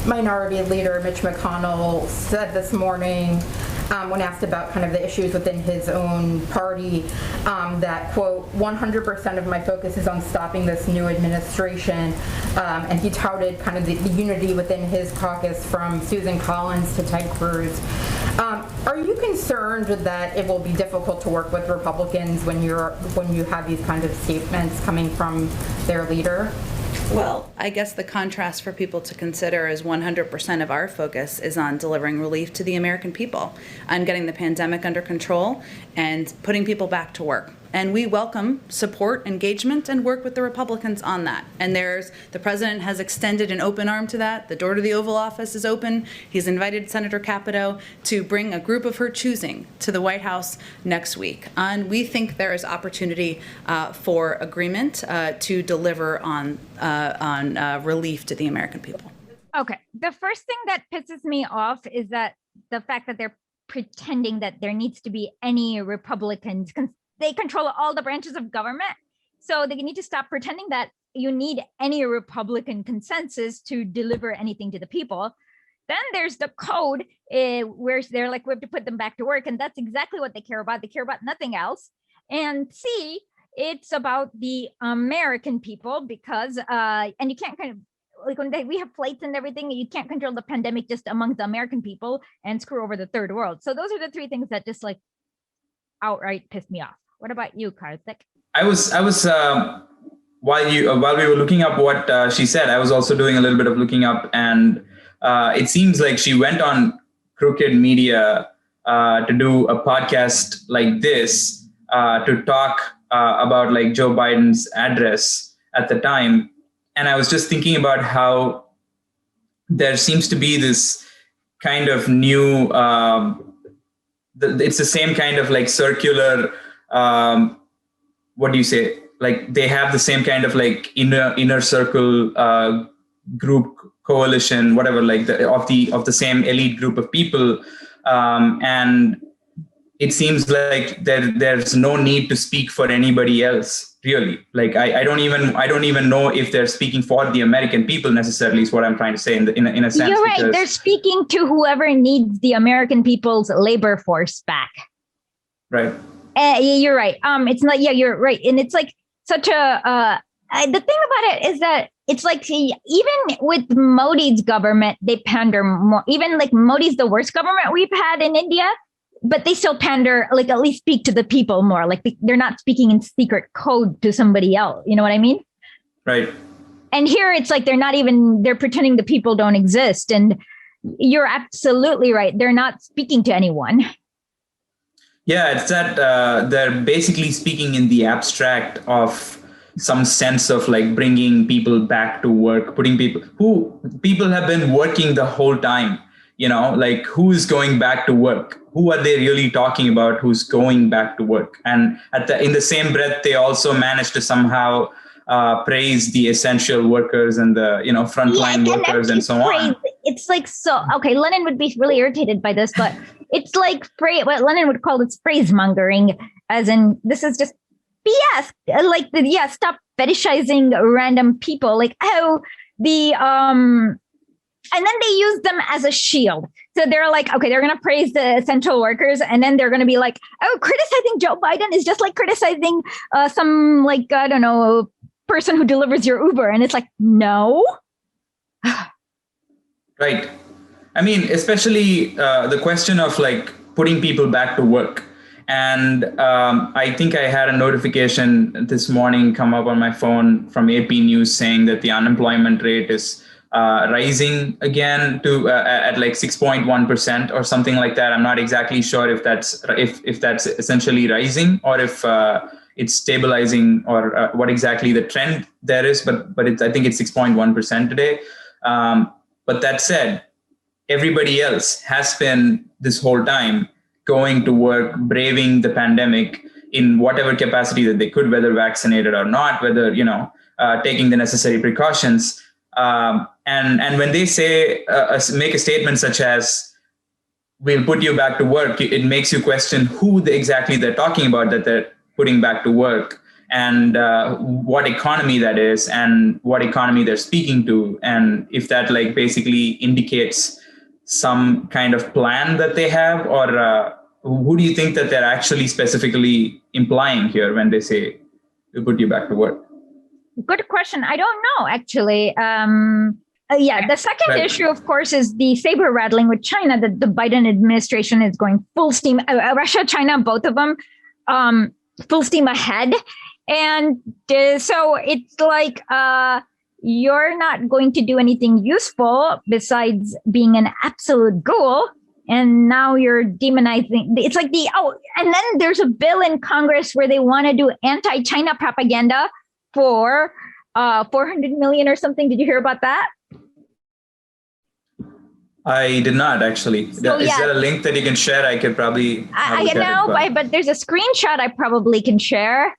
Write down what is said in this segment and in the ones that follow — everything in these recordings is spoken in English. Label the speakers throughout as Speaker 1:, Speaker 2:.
Speaker 1: Minority Leader Mitch McConnell said this morning, when asked about kind of the issues within his own party, that, quote, 100% of my focus is on stopping this new administration. And he touted kind of the unity within his caucus from Susan Collins to Ted Cruz. Are you concerned that it will be difficult to work with Republicans when you have these kind of statements coming from their leader?
Speaker 2: Well, I guess the contrast for people to consider is 100% of our focus is on delivering relief to the American people, on getting the pandemic under control and putting people back to work. And we welcome support, engagement, and work with the Republicans on that. And the president has extended an open arm to that. The door to the Oval Office is open. He's invited Senator Capito to bring a group of her choosing to the White House next week. And we think there is opportunity for agreement to deliver on relief to the American people.
Speaker 3: Okay, the first thing that pisses me off is that the fact that they're pretending that there needs to be any Republicans. They control all the branches of government. So they need to stop pretending that you need any Republican consensus to deliver anything to the people. Then there's the code where they're like, we have to put them back to work. And that's exactly what they care about. They care about nothing else. And C, it's about the American people because, and you can't kind of, like when we have flights and everything, you can't control the pandemic just among the American people and screw over the third world. So those are the three things that just like outright pissed me off. What about you, Karthik?
Speaker 4: I was while we were looking up what she said, I was also doing a little bit of looking up, and it seems like she went on Crooked Media to do a podcast like this to talk about like Joe Biden's address at the time. And I was just thinking about how there seems to be this kind of new, it's the same kind of like circular, what do you say? Like they have the same kind of like inner circle group, coalition, whatever, like of the same elite group of people. And it seems like there's no need to speak for anybody else, really. Like I don't even know if they're speaking for the American people necessarily, is what I'm trying to say in a sense.
Speaker 3: You're right. They're speaking to whoever needs the American people's labor force back.
Speaker 4: Right.
Speaker 3: You're right. It's not. Yeah, you're right. And it's like such a. The thing about it is that it's like even with Modi's government, they pander more. Even like Modi's the worst government we've had in India. But they still pander, like at least speak to the people more. Like they're not speaking in secret code to somebody else. You know what I mean?
Speaker 4: Right.
Speaker 3: And here it's like they're pretending the people don't exist. And you're absolutely right. They're not speaking to anyone.
Speaker 4: Yeah, it's that they're basically speaking in the abstract of some sense of like bringing people back to work, people have been working the whole time. You know, like who's going back to work? Who are they really talking about? Who's going back to work? And in the same breath, they also managed to somehow praise the essential workers and the frontline workers and so on.
Speaker 3: It's like okay. Lenin would be really irritated by this, but it's like what Lenin would call it's phrase mongering, as in this is just BS. Like stop fetishizing random people. Like and then they use them as a shield. So they're like, okay, they're going to praise the essential workers. And then they're going to be like, oh, criticizing Joe Biden is just like criticizing some like, I don't know, person who delivers your Uber. And it's like, no.
Speaker 4: Right. I mean, especially the question of like putting people back to work. And I think I had a notification this morning come up on my phone from AP News saying that the unemployment rate is rising again to at like 6.1% or something like that. I'm not exactly sure if that's essentially rising or if it's stabilizing or what exactly the trend there is. But I think it's 6.1% today. But that said, everybody else has been this whole time going to work, braving the pandemic in whatever capacity that they could, whether vaccinated or not, whether taking the necessary precautions. And when they say make a statement such as "we'll put you back to work," it makes you question who exactly they're talking about that they're putting back to work. and what economy that is and what economy they're speaking to, and if that like basically indicates some kind of plan that they have, or who do you think that they're actually specifically implying here when they say we put you back to work?
Speaker 3: Good question. I don't know, actually. The second
Speaker 4: Right.
Speaker 3: issue, of course, is the saber rattling with China that the Biden administration is going full steam. Russia, China, both of them, full steam ahead. And so it's like you're not going to do anything useful besides being an absolute ghoul. And now you're demonizing. It's like and then there's a bill in Congress where they want to do anti-China propaganda for 400 million or something. Did you hear about that?
Speaker 4: I did not actually.
Speaker 3: So,
Speaker 4: Is
Speaker 3: yeah.
Speaker 4: there a link that you can share? I could probably.
Speaker 3: I
Speaker 4: look at
Speaker 3: know,
Speaker 4: it,
Speaker 3: but there's a screenshot I probably can share.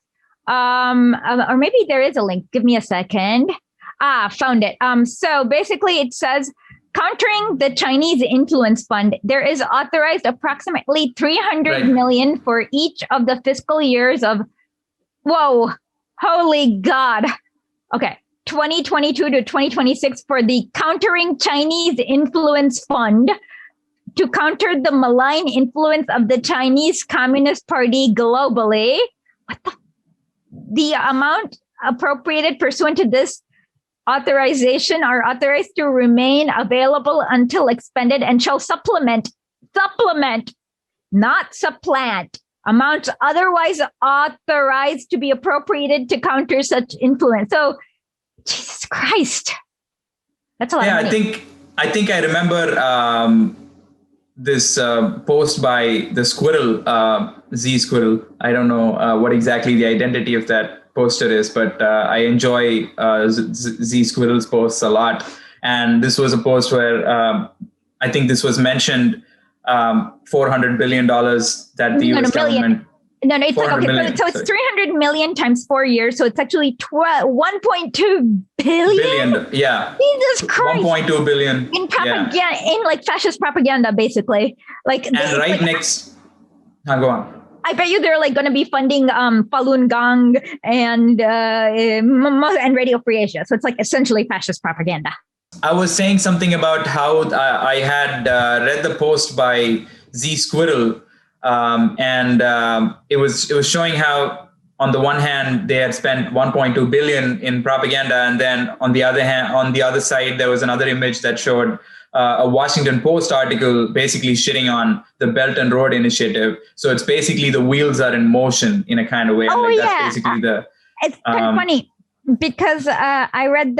Speaker 3: Or maybe there is a link. Give me a second. Found it. So basically it says, countering the Chinese influence fund, there is authorized approximately 300
Speaker 4: Right.
Speaker 3: million for each of the fiscal years of, whoa, holy God. Okay, 2022 to 2026 for the Countering Chinese Influence Fund to counter the malign influence of the Chinese Communist Party globally. What the amount appropriated pursuant to this authorization are authorized to remain available until expended and shall supplement, not supplant, amounts otherwise authorized to be appropriated to counter such influence. So, Jesus Christ, that's a lot
Speaker 4: Yeah,
Speaker 3: of money.
Speaker 4: I think I remember this post by the squirrel, Z Squirrel. I don't know what exactly the identity of that poster is, but I enjoy Z Squirrel's posts a lot. And this was a post where I think this was mentioned $400 billion that the US government.
Speaker 3: No, it's like,
Speaker 4: 400
Speaker 3: okay,
Speaker 4: million,
Speaker 3: so it's
Speaker 4: sorry.
Speaker 3: 300 million times 4 years. So it's actually 1.2 billion.
Speaker 4: Billion, yeah.
Speaker 3: Jesus Christ.
Speaker 4: 1.2 billion.
Speaker 3: In propaganda,
Speaker 4: Yeah.
Speaker 3: in like fascist propaganda, basically. Like,
Speaker 4: And right next, go on.
Speaker 3: I bet you they're like going to be funding Falun Gong and Radio Free Asia. So it's like essentially fascist propaganda.
Speaker 4: I was saying something about how I had read the post by Z Squirrel, and it was showing how, on the one hand, they had spent 1.2 billion in propaganda, and then on the other side, there was another image that showed a Washington Post article basically shitting on the Belt and Road Initiative. So it's basically the wheels are in motion in a kind of way.
Speaker 3: Oh,
Speaker 4: Like
Speaker 3: yeah.
Speaker 4: That's basically the.
Speaker 3: It's kind of funny because I read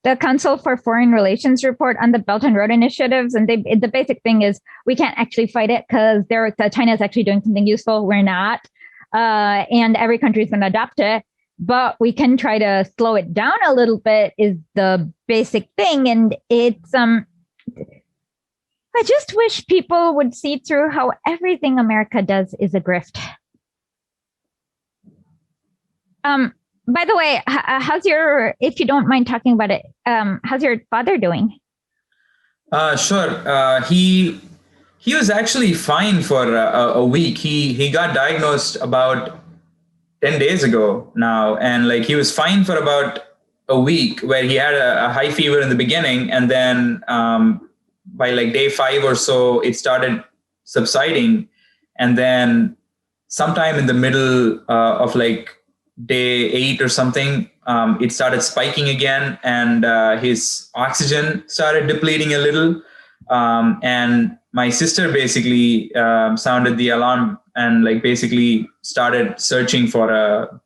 Speaker 3: the Council for Foreign Relations report on the Belt and Road Initiatives, and the basic thing is we can't actually fight it because China is actually doing something useful. We're not, and every country is going to adopt it. But we can try to slow it down a little bit. Is the basic thing, and it's I just wish people would see through how everything America does is a grift. By the way, how's if you don't mind talking about it, how's your father doing?
Speaker 4: Sure. He was actually fine for a week. He got diagnosed about 10 days ago now, and like he was fine for about a week, where he had a high fever in the beginning, and then by like day 5 or so, it started subsiding, and then sometime in the middle of like day 8 or something, it started spiking again, and his oxygen started depleting a little. And my sister basically sounded the alarm and like basically started searching for a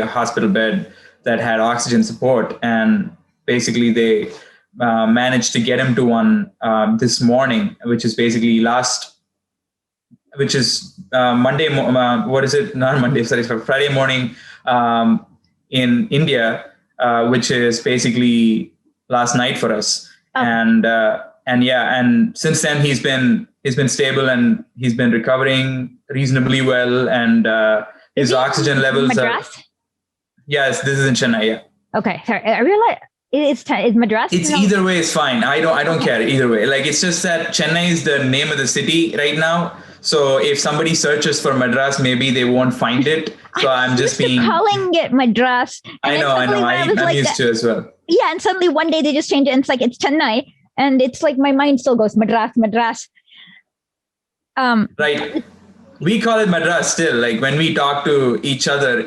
Speaker 4: hospital bed that had oxygen support. And basically they managed to get him to one this morning, which is basically Monday. What is it? Not Monday. Sorry, Friday morning in India, which is basically last night for us. Oh. And since then he's been stable, and he's been recovering reasonably well, and his oxygen levels are. Yes, this is in Chennai. Yeah.
Speaker 3: Okay, sorry. I realize it's Madras.
Speaker 4: It's either way is fine. I don't care either way. Like, it's just that Chennai is the name of the city right now. So if somebody searches for Madras, maybe they won't find it. So I'm just being
Speaker 3: calling it Madras.
Speaker 4: I know. I'm used to as well.
Speaker 3: Yeah, and suddenly one day they just change it, and it's Chennai, and it's like my mind still goes Madras.
Speaker 4: Right. We call it Madras still. Like when we talk to each other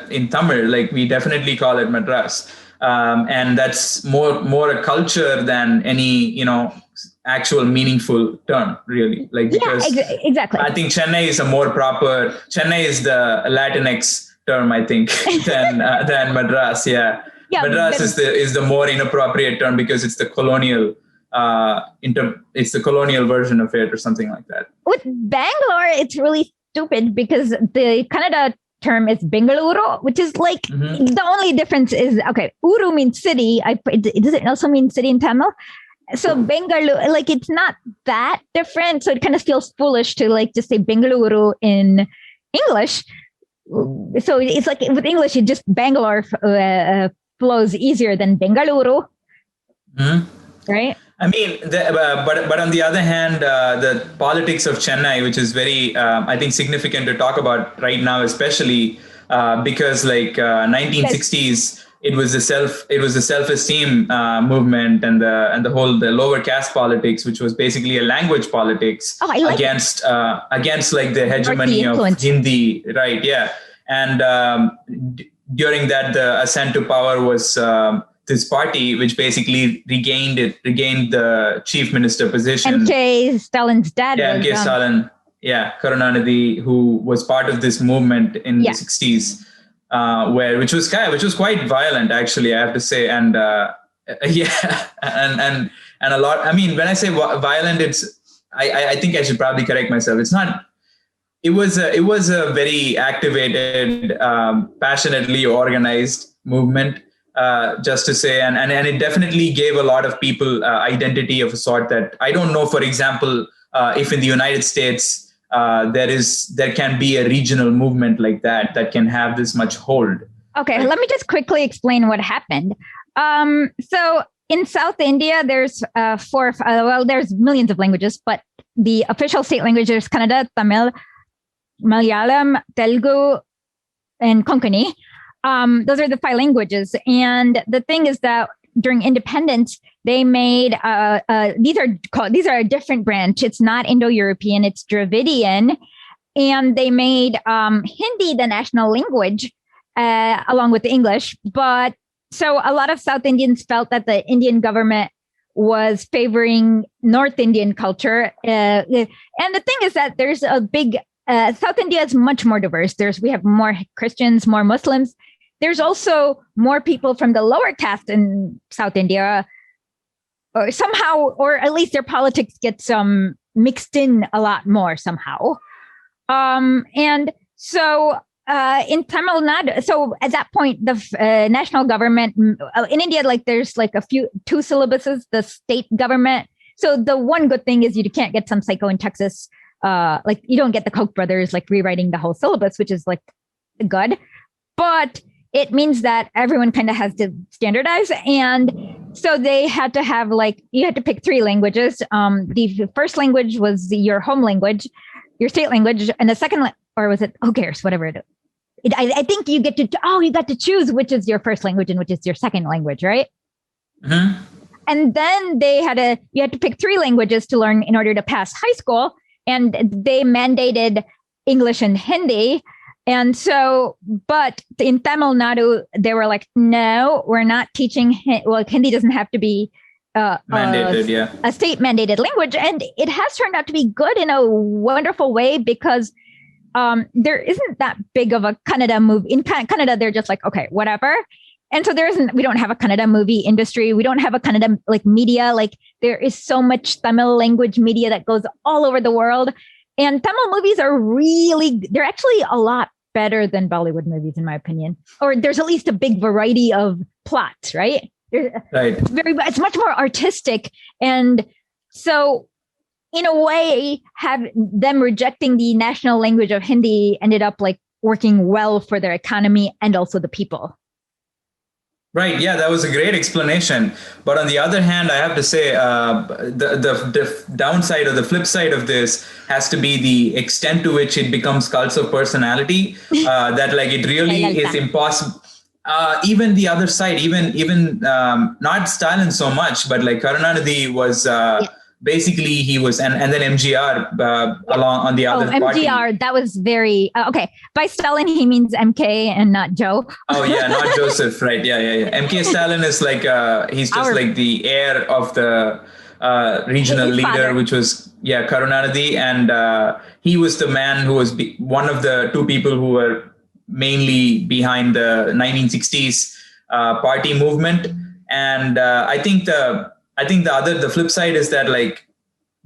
Speaker 4: in Tamil, like we definitely call it Madras, and that's more a culture than any actual meaningful term, really. Like because
Speaker 3: exactly.
Speaker 4: I think Chennai is a more proper. Chennai is the Latinx term, I think, than Madras. Yeah. Madras is the more inappropriate term because it's the colonial. It's the colonial version of it or something like that.
Speaker 3: With Bangalore, it's really stupid because the Kannada term is Bengaluru, which is like the only difference is, okay, Uru means city. Does it also mean city in Tamil? So Bengaluru, like it's not that different. So it kind of feels foolish to like just say Bengaluru in English. So it's like with English, it just Bangalore flows easier than Bengaluru. Right?
Speaker 4: I mean, but on the other hand, the politics of Chennai, which is very, I think, significant to talk about right now, especially because 1960s, it was the self-esteem movement and the lower caste politics, which was basically a language politics against the hegemony of Hindi, right? Yeah, and during that, the ascent to power was. This party, which basically regained the chief minister position.
Speaker 3: M.K. Stalin's dad.
Speaker 4: Yeah, M.K. Stalin. Yeah, Karunanidhi, who was part of this movement in the 60s, which was quite violent, actually, I have to say, and and a lot. I mean, when I say violent, I think I should probably correct myself. It's not. It was a very activated, passionately organized movement. Just to say, and it definitely gave a lot of people identity of a sort that I don't know. For example, if in the United States there can be a regional movement like that can have this much hold.
Speaker 3: Okay, let me just quickly explain what happened. So in South India, there's there's millions of languages, but the official state languages Kannada, Tamil, Malayalam, Telugu, and Konkani. Those are the 5 languages. And the thing is that during independence, they made, these are a different branch. It's not Indo-European, it's Dravidian. And they made Hindi the national language along with the English. But so a lot of South Indians felt that the Indian government was favoring North Indian culture. And the thing is that there's a big, South India is much more diverse. We have more Christians, more Muslims. There's also more people from the lower caste in South India, or somehow, or at least their politics gets mixed in a lot more somehow. And so in Tamil Nadu, so at that point, the national government in India, like there's like 2 syllabuses, the state government. So the one good thing is you can't get some psycho in Texas, like you don't get the Koch brothers like rewriting the whole syllabus, which is like good, but it means that everyone kind of has to standardize. And so they had to have you had to pick 3 languages. The first language was your home language, your state language. And the second, or was it, who cares, whatever it is. I think you got to choose which is your first language and which is your second language, right?
Speaker 4: Mm-hmm.
Speaker 3: And then you had to pick 3 languages to learn in order to pass high school. And they mandated English and Hindi. And so, but in Tamil Nadu, they were like, no, we're not teaching. Hindi doesn't have to be
Speaker 4: mandated,
Speaker 3: a state mandated language. And it has turned out to be good in a wonderful way because there isn't that big of a Kannada movie. In Kannada, they're just like, okay, whatever. And so we don't have a Kannada movie industry. We don't have a Kannada media. Like there is so much Tamil language media that goes all over the world. And Tamil movies they're actually a lot better than Bollywood movies, in my opinion. Or there's at least a big variety of plots, right?
Speaker 4: Right.
Speaker 3: It's much more artistic. And so in a way, them rejecting the national language of Hindi ended up working well for their economy and also the people.
Speaker 4: Right. Yeah, that was a great explanation. But on the other hand, I have to say, the downside or the flip side of this has to be the extent to which it becomes cults of personality. That like it really is impossible. Even the other side, even not Stalin so much, but like Karunanidhi was basically he was, and then MGR along on the other party.
Speaker 3: MGR, that was very okay. By Stalin, he means MK and not Joe.
Speaker 4: Oh yeah, not Joseph, right? Yeah. MK Stalin is like he's just like the heir of the regional
Speaker 3: his
Speaker 4: leader,
Speaker 3: father.
Speaker 4: which was Karunanidhi, and he was the man who was one of the two people who were mainly behind the 1960s party movement, and the flip side is that like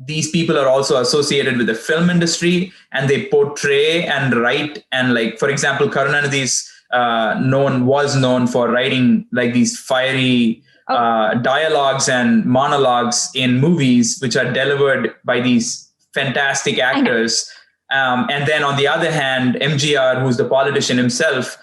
Speaker 4: these people are also associated with the film industry and they portray and write, and like for example Karunanidhi's was known for writing like these fiery dialogues and monologues in movies which are delivered by these fantastic actors. And then on the other hand, MGR, who's the politician himself,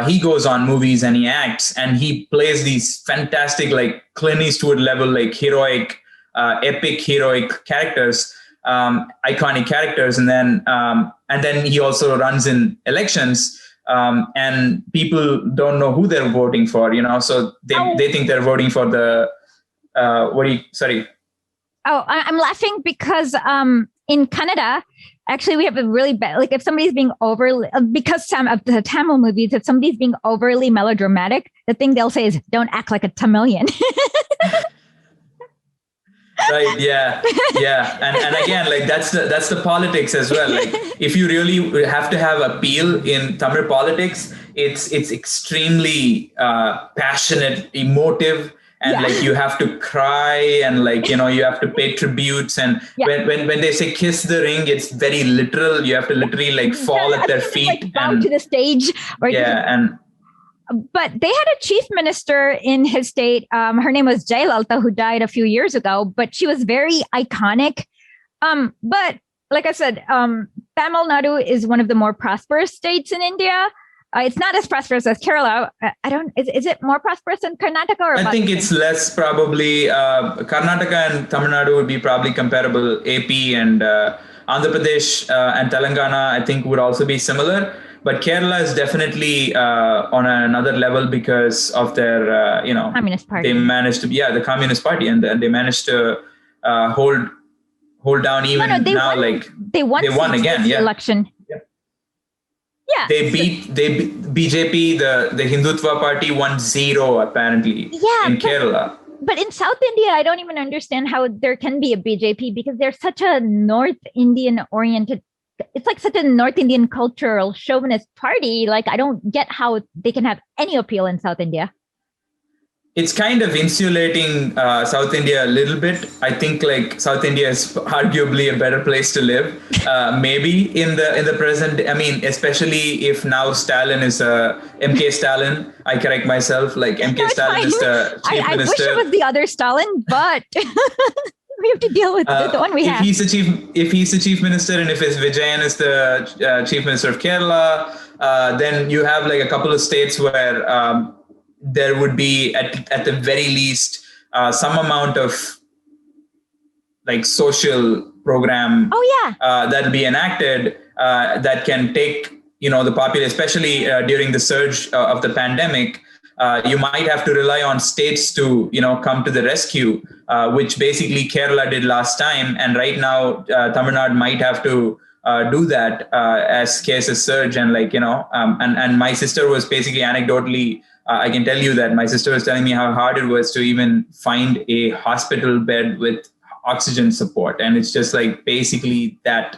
Speaker 4: he goes on movies and he acts and he plays these fantastic like Clint Eastwood level like heroic epic heroic characters, iconic characters, and then he also runs in elections, and people don't know who they're voting for, so they think they're voting for the sorry.
Speaker 3: Oh, I'm laughing because in Canada, actually, we have a really bad, like if somebody's being overly, because some of the Tamil movies, if somebody's being overly melodramatic, the thing they'll say is, don't act like a Tamilian.
Speaker 4: Right. Yeah. And again, like that's the politics as well. Like if you really have to have appeal in Tamil politics, it's extremely passionate, emotive, and like you have to cry and like you have to pay tributes, and when they say kiss the ring, it's very literal. You have to literally like fall at their feet,
Speaker 3: like bow to the stage. But they had a chief minister in his state. Her name was Jayalalitha, who died a few years ago, but she was very iconic. But like I said, Tamil Nadu is one of the more prosperous states in India. It's not as prosperous as Kerala. Is it more prosperous than Karnataka? Or
Speaker 4: I think it's less probably. Karnataka and Tamil Nadu would be probably comparable. AP and Andhra Pradesh and Telangana, I think, would also be similar. But Kerala is definitely on another level because of their,
Speaker 3: Communist Party.
Speaker 4: They managed to, the Communist Party, and they managed to hold down even now.
Speaker 3: They won
Speaker 4: again.
Speaker 3: The election. Yeah.
Speaker 4: They beat BJP, the Hindutva party won 0 apparently in Kerala.
Speaker 3: But in South India, I don't even understand how there can be a BJP because they're such a North Indian oriented. It's like such a North Indian cultural chauvinist party. Like, I don't get how they can have any appeal in South India.
Speaker 4: It's kind of insulating South India a little bit. I think like South India is arguably a better place to live. Maybe in the present. I mean, especially if now Stalin is MK Stalin. I correct myself. Like MK Stalin is the chief minister.
Speaker 3: I wish it was the other Stalin, but we have to deal with the one we have.
Speaker 4: If he's the chief minister, and if Vijayan is the chief minister of Kerala, then you have like a couple of states where there would be at the very least some amount of like social program that'll be enacted that can take the population, especially during the surge of the pandemic. You might have to rely on states to come to the rescue, which basically Kerala did last time, and right now Tamil Nadu might have to do that as cases surge, and and my sister was basically anecdotally. I can tell you that my sister was telling me how hard it was to even find a hospital bed with oxygen support. And it's just like basically that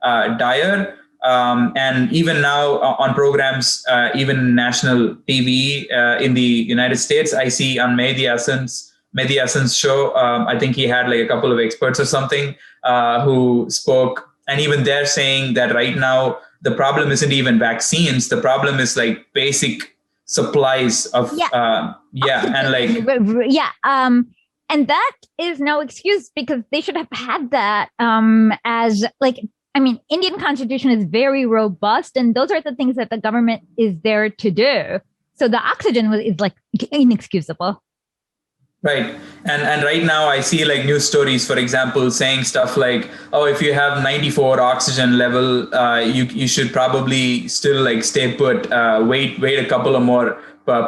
Speaker 4: dire. And even now on programs, even national TV in the United States, I see on Mehdi Hassan's show, I think he had like a couple of experts or something who spoke. And even they're saying that right and the problem isn't even vaccines. The problem is like basic supplies of and
Speaker 3: that is no excuse because they should have had that as like, I mean, Indian constitution is very robust and those are the things that the government is there to do. So the oxygen is like inexcusable.
Speaker 4: Right. And right now I see like news stories, for example, saying stuff like, oh, if you have 94 oxygen level, you should probably still like stay put, wait a couple of more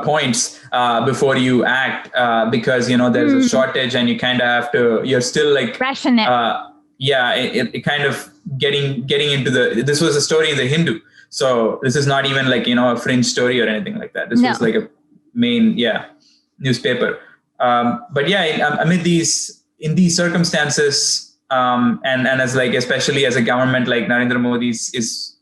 Speaker 4: points before you act, because, there's a shortage and you kind of have to, you're still like,
Speaker 3: ration it.
Speaker 4: It kind of getting into this was a story in the Hindu. So this is not even like, a fringe story or anything like that. This was like a main, newspaper. But amid in these circumstances, and as like, especially as a government like Narendra Modi is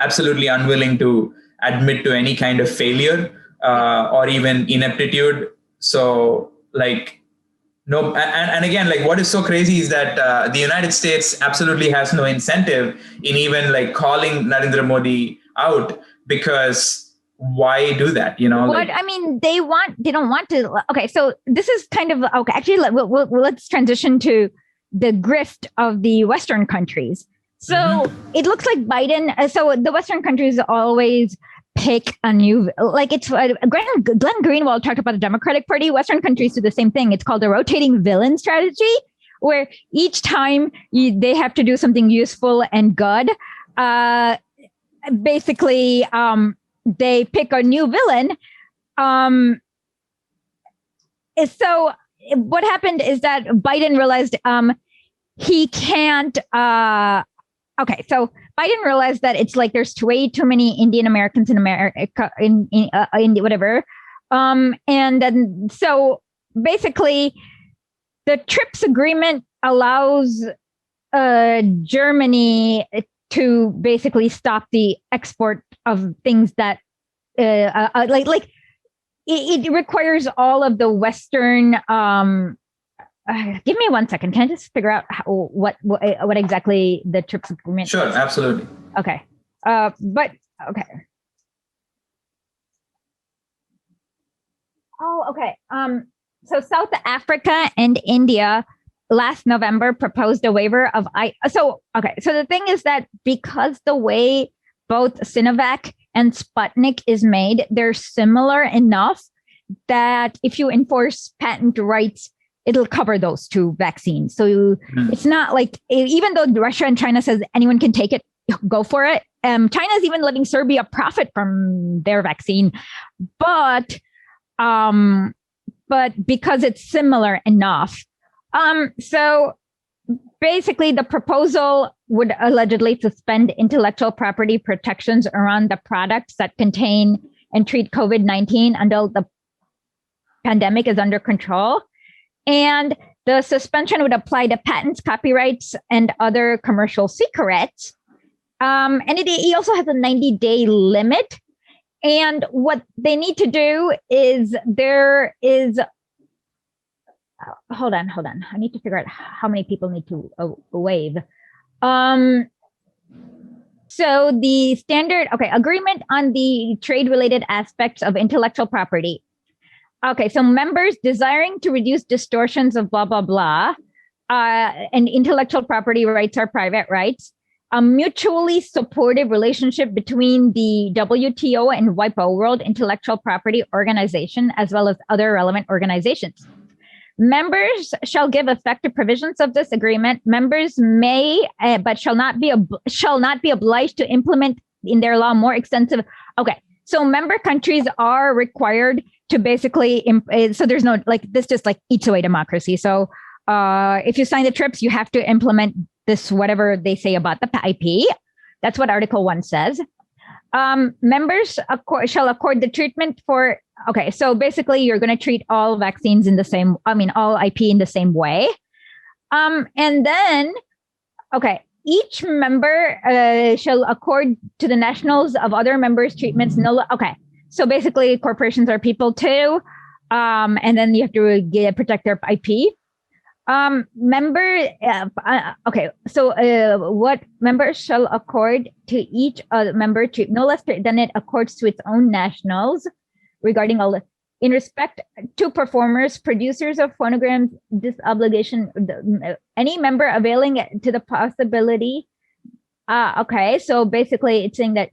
Speaker 4: absolutely unwilling to admit to any kind of failure or even ineptitude. So like, no, and again, like what is so crazy is that the United States absolutely has no incentive in even like calling Narendra Modi out, because why do that?
Speaker 3: I mean, they don't want to. Okay, so this is kind of okay. Actually, let's transition to the grift of the Western countries. So it looks like Biden. So the Western countries always pick a new, like it's Glenn Greenwald talked about the Democratic Party. Western countries do the same thing. It's called a rotating villain strategy, where each time they have to do something useful and good. Basically, they pick a new villain. So what happened is that Biden realized he can't. Okay, so Biden realized that it's like there's way too many Indian Americans in America, in whatever. And then so basically, the TRIPS agreement allows Germany to basically stop the export of things that it requires all of the Western. Give me 1 second. Can I just figure out what exactly the TRIPS agreement?
Speaker 4: Sure,
Speaker 3: is?
Speaker 4: Absolutely.
Speaker 3: Okay, but okay. Oh, okay. So South Africa and India last November proposed a waiver of So the thing is that because the way both Sinovac and Sputnik is made, they're similar enough that if you enforce patent rights, it'll cover those two vaccines. So it's not like, even though Russia and China says anyone can take it, go for it. China's even letting Serbia profit from their vaccine, but because it's similar enough. So basically the proposal would allegedly suspend intellectual property protections around the products that contain and treat COVID-19 until the pandemic is under control. And the suspension would apply to patents, copyrights, and other commercial secrets. And it also has a 90-day limit. And what they need to do is hold on. I need to figure out how many people need to waive. So the standard, agreement on the trade-related aspects of intellectual property. Okay, so members desiring to reduce distortions of blah, blah, blah, and intellectual property rights are private rights. A mutually supportive relationship between the WTO and WIPO, World Intellectual Property Organization, as well as other relevant organizations. Members shall give effect to provisions of this agreement. Members may, but shall not be obliged to implement in their law more extensive. Okay, so member countries are required to basically, so there's no, like, this just like eats away democracy. So if you sign the TRIPS, you have to implement this, whatever they say about the IP. That's what Article 1 says. Members shall accord the treatment for, so basically you're going to treat all vaccines in the same, all IP in the same way. And then, each member shall accord to the nationals of other members treatments. So basically corporations are people too. And then you have to protect their IP. What members shall accord to each member no less than it accords to its own nationals regarding all in respect to performers, producers of phonograms, this obligation, any member availing to the possibility. So basically it's saying that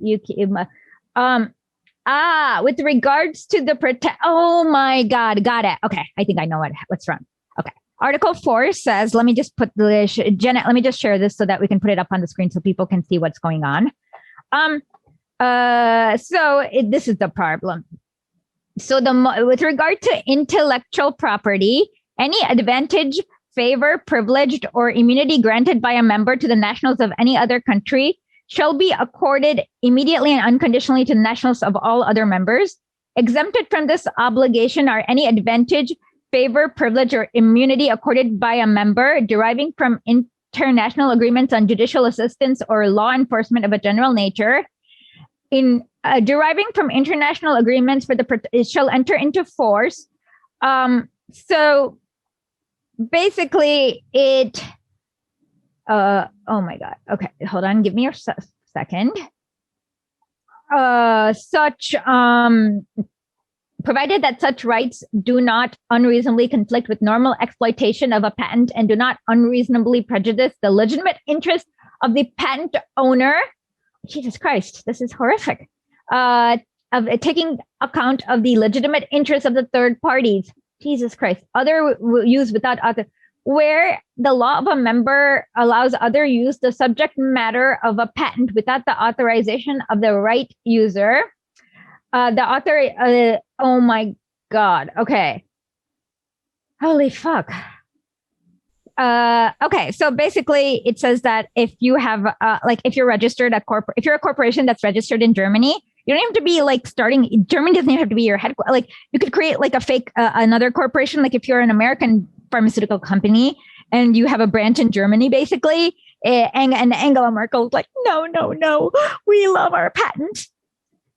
Speaker 3: With regards to the oh my God, got it. Okay, I think I know what's wrong. Okay, Article 4 says, let me just put Jenna, let me just share this so that we can put it up on the screen so people can see what's going on. This is the problem. So with regard to intellectual property, any advantage, favor, privileged, or immunity granted by a member to the nationals of any other country shall be accorded immediately and unconditionally to the nationals of all other members. Exempted from this obligation are any advantage, favor, privilege, or immunity accorded by a member deriving from international agreements on judicial assistance or law enforcement of a general nature. In deriving from international agreements it shall enter into force. So basically it, oh my God. Okay, hold on. Give me a second. Provided that such rights do not unreasonably conflict with normal exploitation of a patent and do not unreasonably prejudice the legitimate interest of the patent owner. Jesus Christ, this is horrific. Of taking account of the legitimate interests of the third parties. Jesus Christ. Other use without author. Where the law of a member allows other use the subject matter of a patent without the authorization of the right user. The author, oh my God. Okay. Holy fuck. Okay, so basically it says that if you have, if you're registered if you're a corporation that's registered in Germany, you don't have to be Germany doesn't have to be your headquarters. Like you could create like a fake, another corporation. Like if you're an American pharmaceutical company and you have a branch in Germany, basically, and Angela Merkel's like, no, we love our patent.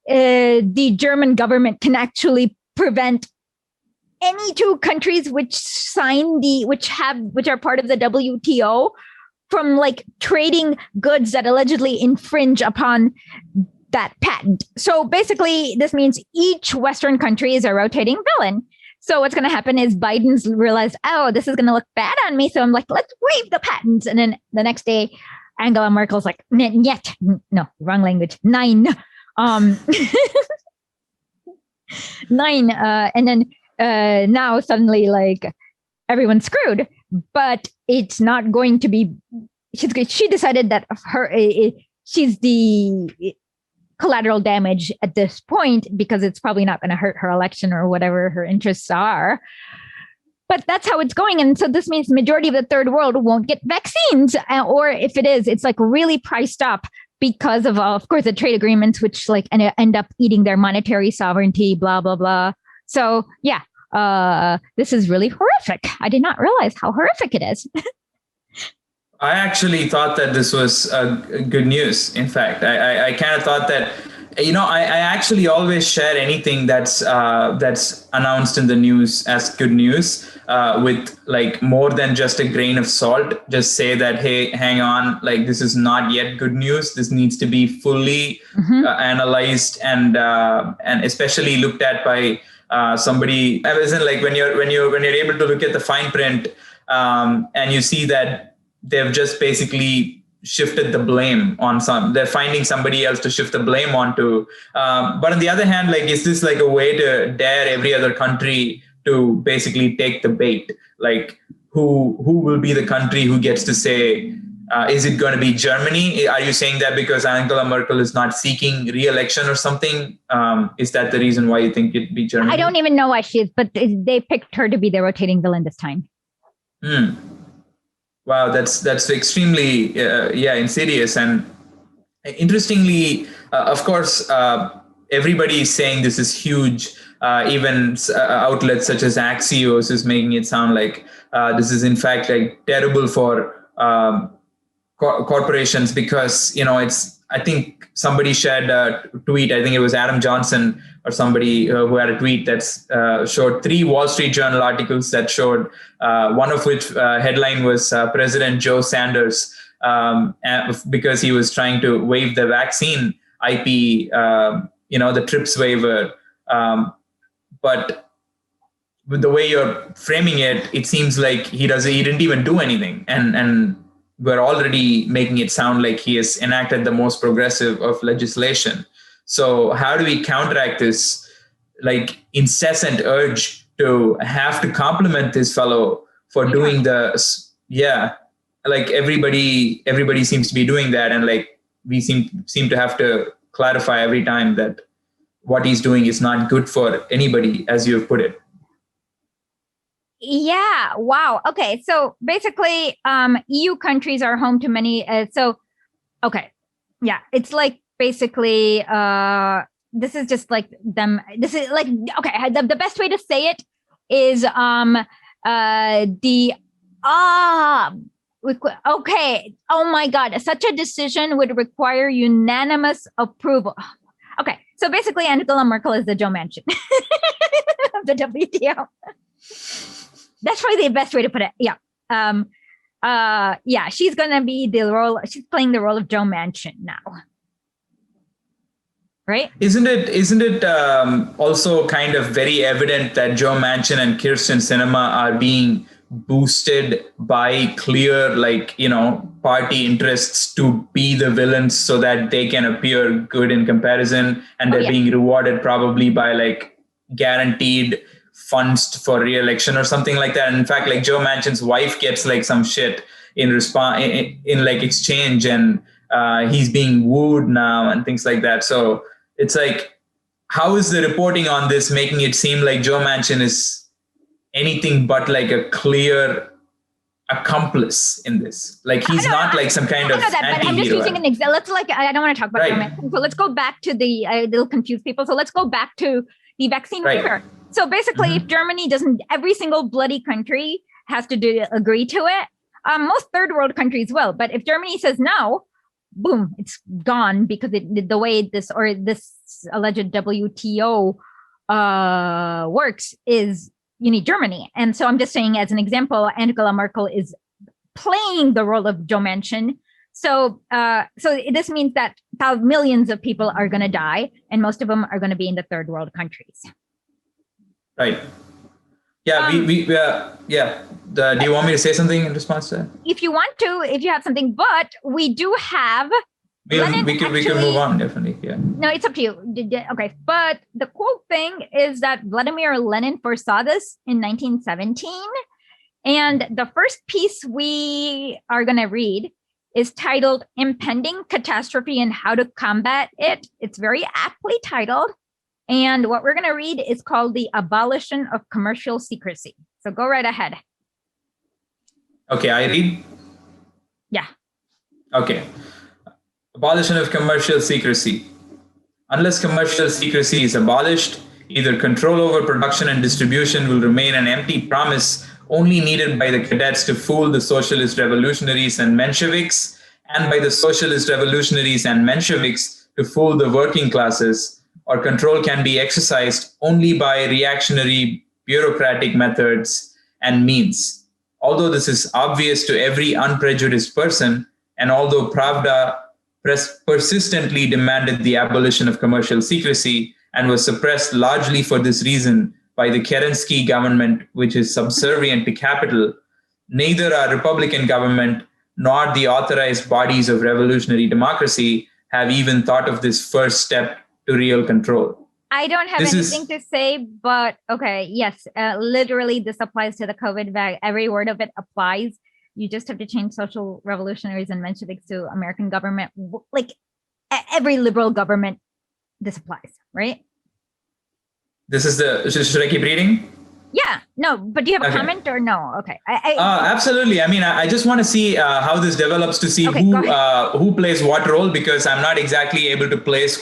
Speaker 3: The German government can actually prevent any two countries which are part of the WTO from like trading goods that allegedly infringe upon that patent. So basically, this means each Western country is a rotating villain. So what's going to happen is Biden's realized, oh, this is going to look bad on me. So I'm like, let's waive the patents. And then the next day, Angela Merkel's like, yet, no, wrong language, 9. 9. And then now suddenly like everyone's screwed, but it's not going to be, she decided that she's the collateral damage at this point because it's probably not going to hurt her election or whatever her interests are. But that's how it's going. And so this means the majority of the third world won't get vaccines. Or if it is, it's like really priced up because of course, the trade agreements, which like end up eating their monetary sovereignty, blah, blah, blah. So yeah, this is really horrific. I did not realize how horrific it is.
Speaker 4: I actually thought that this was good news. In fact, I kind of thought that, I actually always share anything that's announced in the news as good news with like more than just a grain of salt. Just say that, hey, hang on, like this is not yet good news. This needs to be fully analyzed and especially looked at by somebody. I wasn't like when you're able to look at the fine print and you see that they've just basically shifted the blame on they're finding somebody else to shift the blame onto. But on the other hand, like, is this like a way to dare every other country to basically take the bait? Like who will be the country who gets to say, is it going to be Germany? Are you saying that because Angela Merkel is not seeking re-election or something? Is that the reason why you think it'd be Germany?
Speaker 3: I don't even know why she is, but they picked her to be the rotating villain this time.
Speaker 4: Wow, that's extremely insidious. And interestingly, of course, everybody is saying this is huge. Even outlets such as Axios is making it sound like this is in fact like terrible for corporations because it's. I think somebody shared a tweet. I think it was Adam Johnson or somebody who had a tweet that showed 3 Wall Street Journal articles that showed one of which headline was President Joe Sanders because he was trying to waive the vaccine IP, the TRIPS waiver. But with the way you're framing it, it seems like he didn't even do anything. And we're already making it sound like he has enacted the most progressive of legislation. So how do we counteract this like incessant urge to have to compliment this fellow for doing like everybody seems to be doing that, and like we seem to have to clarify every time that what he's doing is not good for anybody, as you've put it.
Speaker 3: Yeah. Wow. Okay. So basically, EU countries are home to many. Okay. Yeah. It's like basically, this is just like them. This is like, okay. The best way to say it is, okay. Oh my God. Such a decision would require unanimous approval. Okay. So basically, Angela Merkel is the Joe Manchin of the WTO. That's probably the best way to put it. Yeah. She's going to be she's playing the role of Joe Manchin now. Right?
Speaker 4: Isn't it also kind of very evident that Joe Manchin and Kirsten Sinema are being boosted by clear, like, party interests to be the villains so that they can appear good in comparison, and they're being rewarded probably by like guaranteed funds for re-election or something like that. And in fact, like Joe Manchin's wife gets like some shit in response in like exchange, and he's being wooed now and things like that. So it's like, how is the reporting on this making it seem like Joe Manchin is anything but like a clear accomplice in this? Like he's not like some kind of anti-hero.
Speaker 3: But I'm just using an example. I don't want to talk about Joe Manchin. So let's go back to it'll confuse people. So let's go back to the vaccine waiver. So basically, if Germany doesn't, every single bloody country has to agree to it. Most third world countries will, but if Germany says no, boom, it's gone, because the way this alleged WTO works is you need Germany. And so I'm just saying, as an example, Angela Merkel is playing the role of Joe Manchin. So this means that millions of people are going to die, and most of them are going to be in the third world countries.
Speaker 4: Right. Yeah. Do you want me to say something in response to that?
Speaker 3: If you want to, if you have something, but we do have.
Speaker 4: We can move on, definitely. Yeah.
Speaker 3: No, it's up to you. Okay. But the cool thing is that Vladimir Lenin foresaw this in 1917. And the first piece we are going to read is titled Impending Catastrophe and How to Combat It. It's very aptly titled. And what we're going to read is called The Abolition of Commercial Secrecy. So go right ahead.
Speaker 4: Okay, I read?
Speaker 3: Yeah.
Speaker 4: Okay. Abolition of commercial secrecy. Unless commercial secrecy is abolished, either control over production and distribution will remain an empty promise only needed by the cadets to fool the socialist revolutionaries and Mensheviks, and by the socialist revolutionaries and Mensheviks to fool the working classes, or control can be exercised only by reactionary bureaucratic methods and means. Although this is obvious to every unprejudiced person, and although Pravda persistently demanded the abolition of commercial secrecy and was suppressed largely for this reason by the Kerensky government, which is subservient to capital, neither our Republican government nor the authorized bodies of revolutionary democracy have even thought of this first step to real control.
Speaker 3: I don't have anything to say, but okay, yes, literally this applies to the COVID vaccine. Every word of it applies. You just have to change social revolutionaries and Mensheviks to American government. Like every liberal government, this applies, right?
Speaker 4: This is should I keep reading?
Speaker 3: Yeah, no, but do you have a comment or no? Okay.
Speaker 4: Absolutely. I mean, I just want to see how this develops, to see who plays what role, because I'm not exactly able to place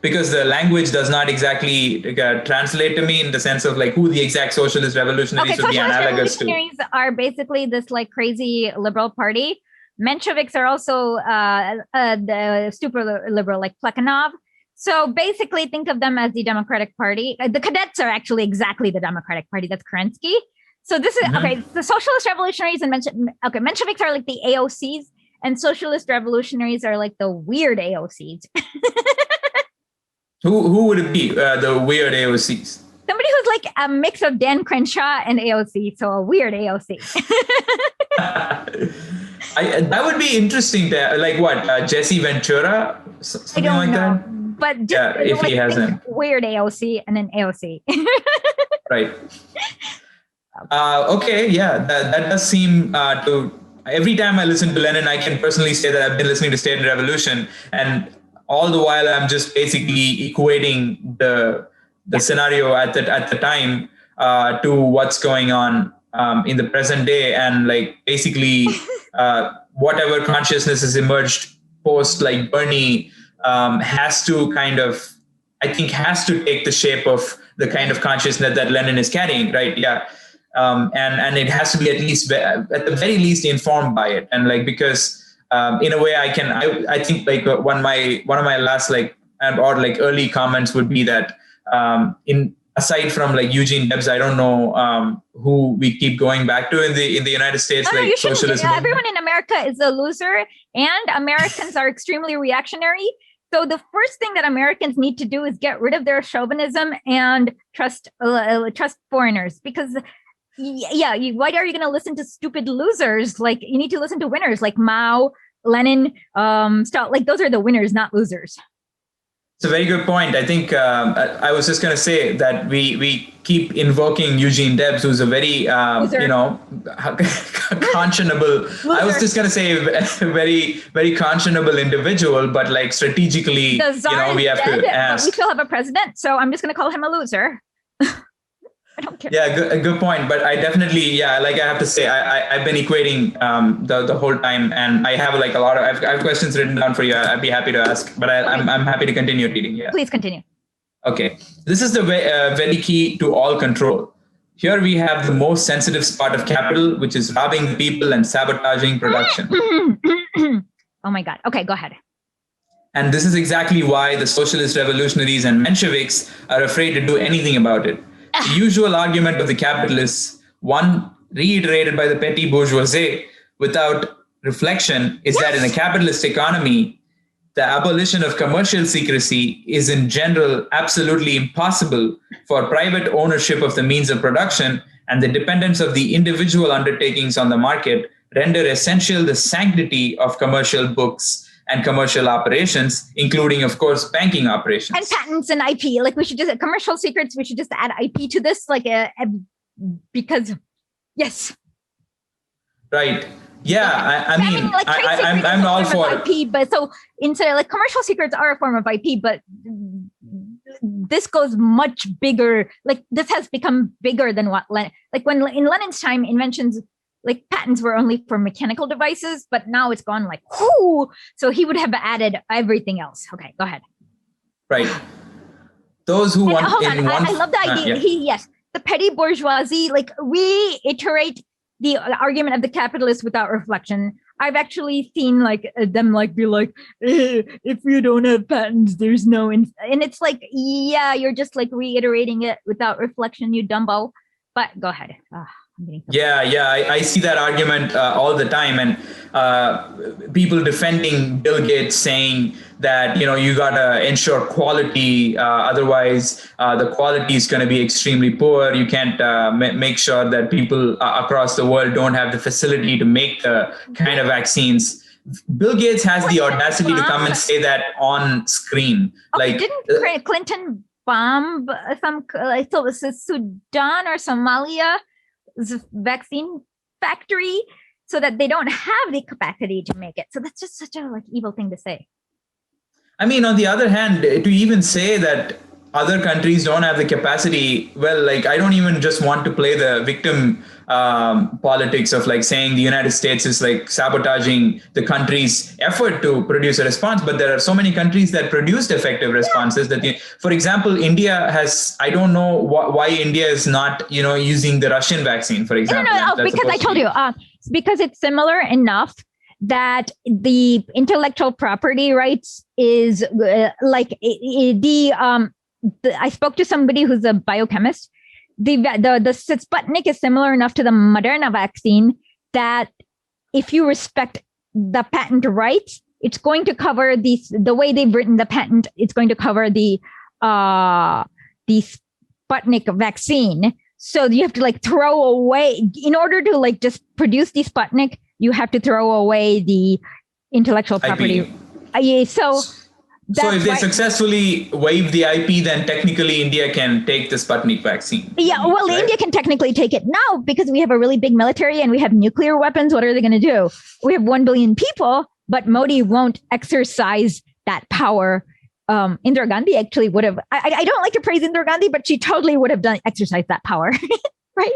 Speaker 4: because the language does not exactly translate to me in the sense of like who the exact socialist revolutionaries would be analogous to.
Speaker 3: Revolutionaries are basically this like crazy liberal party. Mensheviks are also the super liberal, like Plekhanov. So basically, think of them as the Democratic Party. The cadets are actually exactly the Democratic Party. That's Kerensky. So this is, okay, the socialist revolutionaries and Mensheviks are like the AOCs, and socialist revolutionaries are like the weird AOCs.
Speaker 4: Who would it be, the weird AOCs?
Speaker 3: Somebody who's like a mix of Dan Crenshaw and AOC, so a weird AOC.
Speaker 4: That would be interesting. Like what, Jesse Ventura? Something like that?
Speaker 3: But just,
Speaker 4: Yeah, if he hasn't.
Speaker 3: Weird AOC and then AOC.
Speaker 4: Right. Okay, yeah, that does seem to. Every time I listen to Lenin, I can personally say that I've been listening to State and Revolution, and all the while I'm just basically equating the scenario at the time to what's going on in the present day, and like basically whatever consciousness has emerged post like Bernie has to kind of, I think, has to take the shape of the kind of consciousness that Lenin is carrying, right? Yeah. And it has to be at the very least informed by it, and like because in a way I think like one of my last like or like early comments would be that in aside from like Eugene Debs, I don't know who we keep going back to in the United States,
Speaker 3: no,
Speaker 4: like socialism.
Speaker 3: Everyone in America is a loser, and Americans are extremely reactionary. So the first thing that Americans need to do is get rid of their chauvinism and trust foreigners, because why are you going to listen to stupid losers? Like, you need to listen to winners like Mao, Lenin, Stalin. Like, those are the winners, not losers.
Speaker 4: It's a very good point. I think I was just going to say that we keep invoking Eugene Debs, who's a very conscionable. I was just going to say a very, very conscionable individual, but like strategically, we have to ask.
Speaker 3: But we still have a president, so I'm just going to call him a loser. I don't care.
Speaker 4: Yeah, good point. But I definitely, like I have to say, I've been equating the whole time, and I have like a lot of, I have questions written down for you. I'd be happy to ask, but I'm happy to continue reading. Yeah.
Speaker 3: Please continue.
Speaker 4: Okay. This is the very key to all control. Here we have the most sensitive spot of capital, which is robbing the people and sabotaging production.
Speaker 3: Oh my God. Okay, go ahead.
Speaker 4: And this is exactly why the socialist revolutionaries and Mensheviks are afraid to do anything about it. The usual argument of the capitalists, one reiterated by the petty bourgeoisie without reflection, is that in a capitalist economy, the abolition of commercial secrecy is in general absolutely impossible, for private ownership of the means of production and the dependence of the individual undertakings on the market render essential the sanctity of commercial books and commercial operations, including, of course, banking operations.
Speaker 3: And patents and IP. Like, we should just, commercial secrets, we should just add IP to this, like, because, yes.
Speaker 4: Right. Yeah, I mean, like, I'm all for
Speaker 3: IP, but so instead of like commercial secrets are a form of IP, but this goes much bigger. Like, this has become bigger than what Lenin, like when in Lenin's time, inventions, like patents were only for mechanical devices, but now it's gone like, whoo. So he would have added everything else. Okay, go ahead.
Speaker 4: Right. Those who want
Speaker 3: I love the idea. The petty bourgeoisie, like, reiterate the argument of the capitalist without reflection. I've actually seen like them like be like, if you don't have patents, there's no, and it's like, yeah, you're just like reiterating it without reflection, you dumbo. But go ahead.
Speaker 4: I see that argument all the time, and people defending Bill Gates saying that you gotta ensure quality, otherwise the quality is going to be extremely poor. You can't make sure that people across the world don't have the facility to make the kind of vaccines. Bill Gates has the audacity to come and say that on screen.
Speaker 3: Like, didn't Clinton bomb some, I thought it was Sudan or Somalia vaccine factory so that they don't have the capacity to make it? So that's just such a like evil thing to say.
Speaker 4: I mean, on the other hand, to even say that other countries don't have the capacity, well, like, I don't even just want to play the victim politics of like saying the United States is like sabotaging the country's effort to produce a response, but there are so many countries that produced effective responses that, for example, India has, I don't know why India is not, using the Russian vaccine, for example.
Speaker 3: No, because I told you, because it's similar enough that the intellectual property rights is I spoke to somebody who's a biochemist. The Sputnik is similar enough to the Moderna vaccine that if you respect the patent rights, it's going to cover the way they've written the patent. It's going to cover the Sputnik vaccine. So you have to like throw away, in order to like just produce the Sputnik, you have to throw away the intellectual property. So
Speaker 4: So if they
Speaker 3: why-
Speaker 4: successfully waive the IP, then technically India can take the Sputnik vaccine.
Speaker 3: Yeah, well,
Speaker 4: right?
Speaker 3: India can technically take it now because we have a really big military and we have nuclear weapons. What are they going to do? We have 1 billion people, but Modi won't exercise that power. Indira Gandhi actually would have. I don't like to praise Indira Gandhi, but she totally would have exercised that power, right?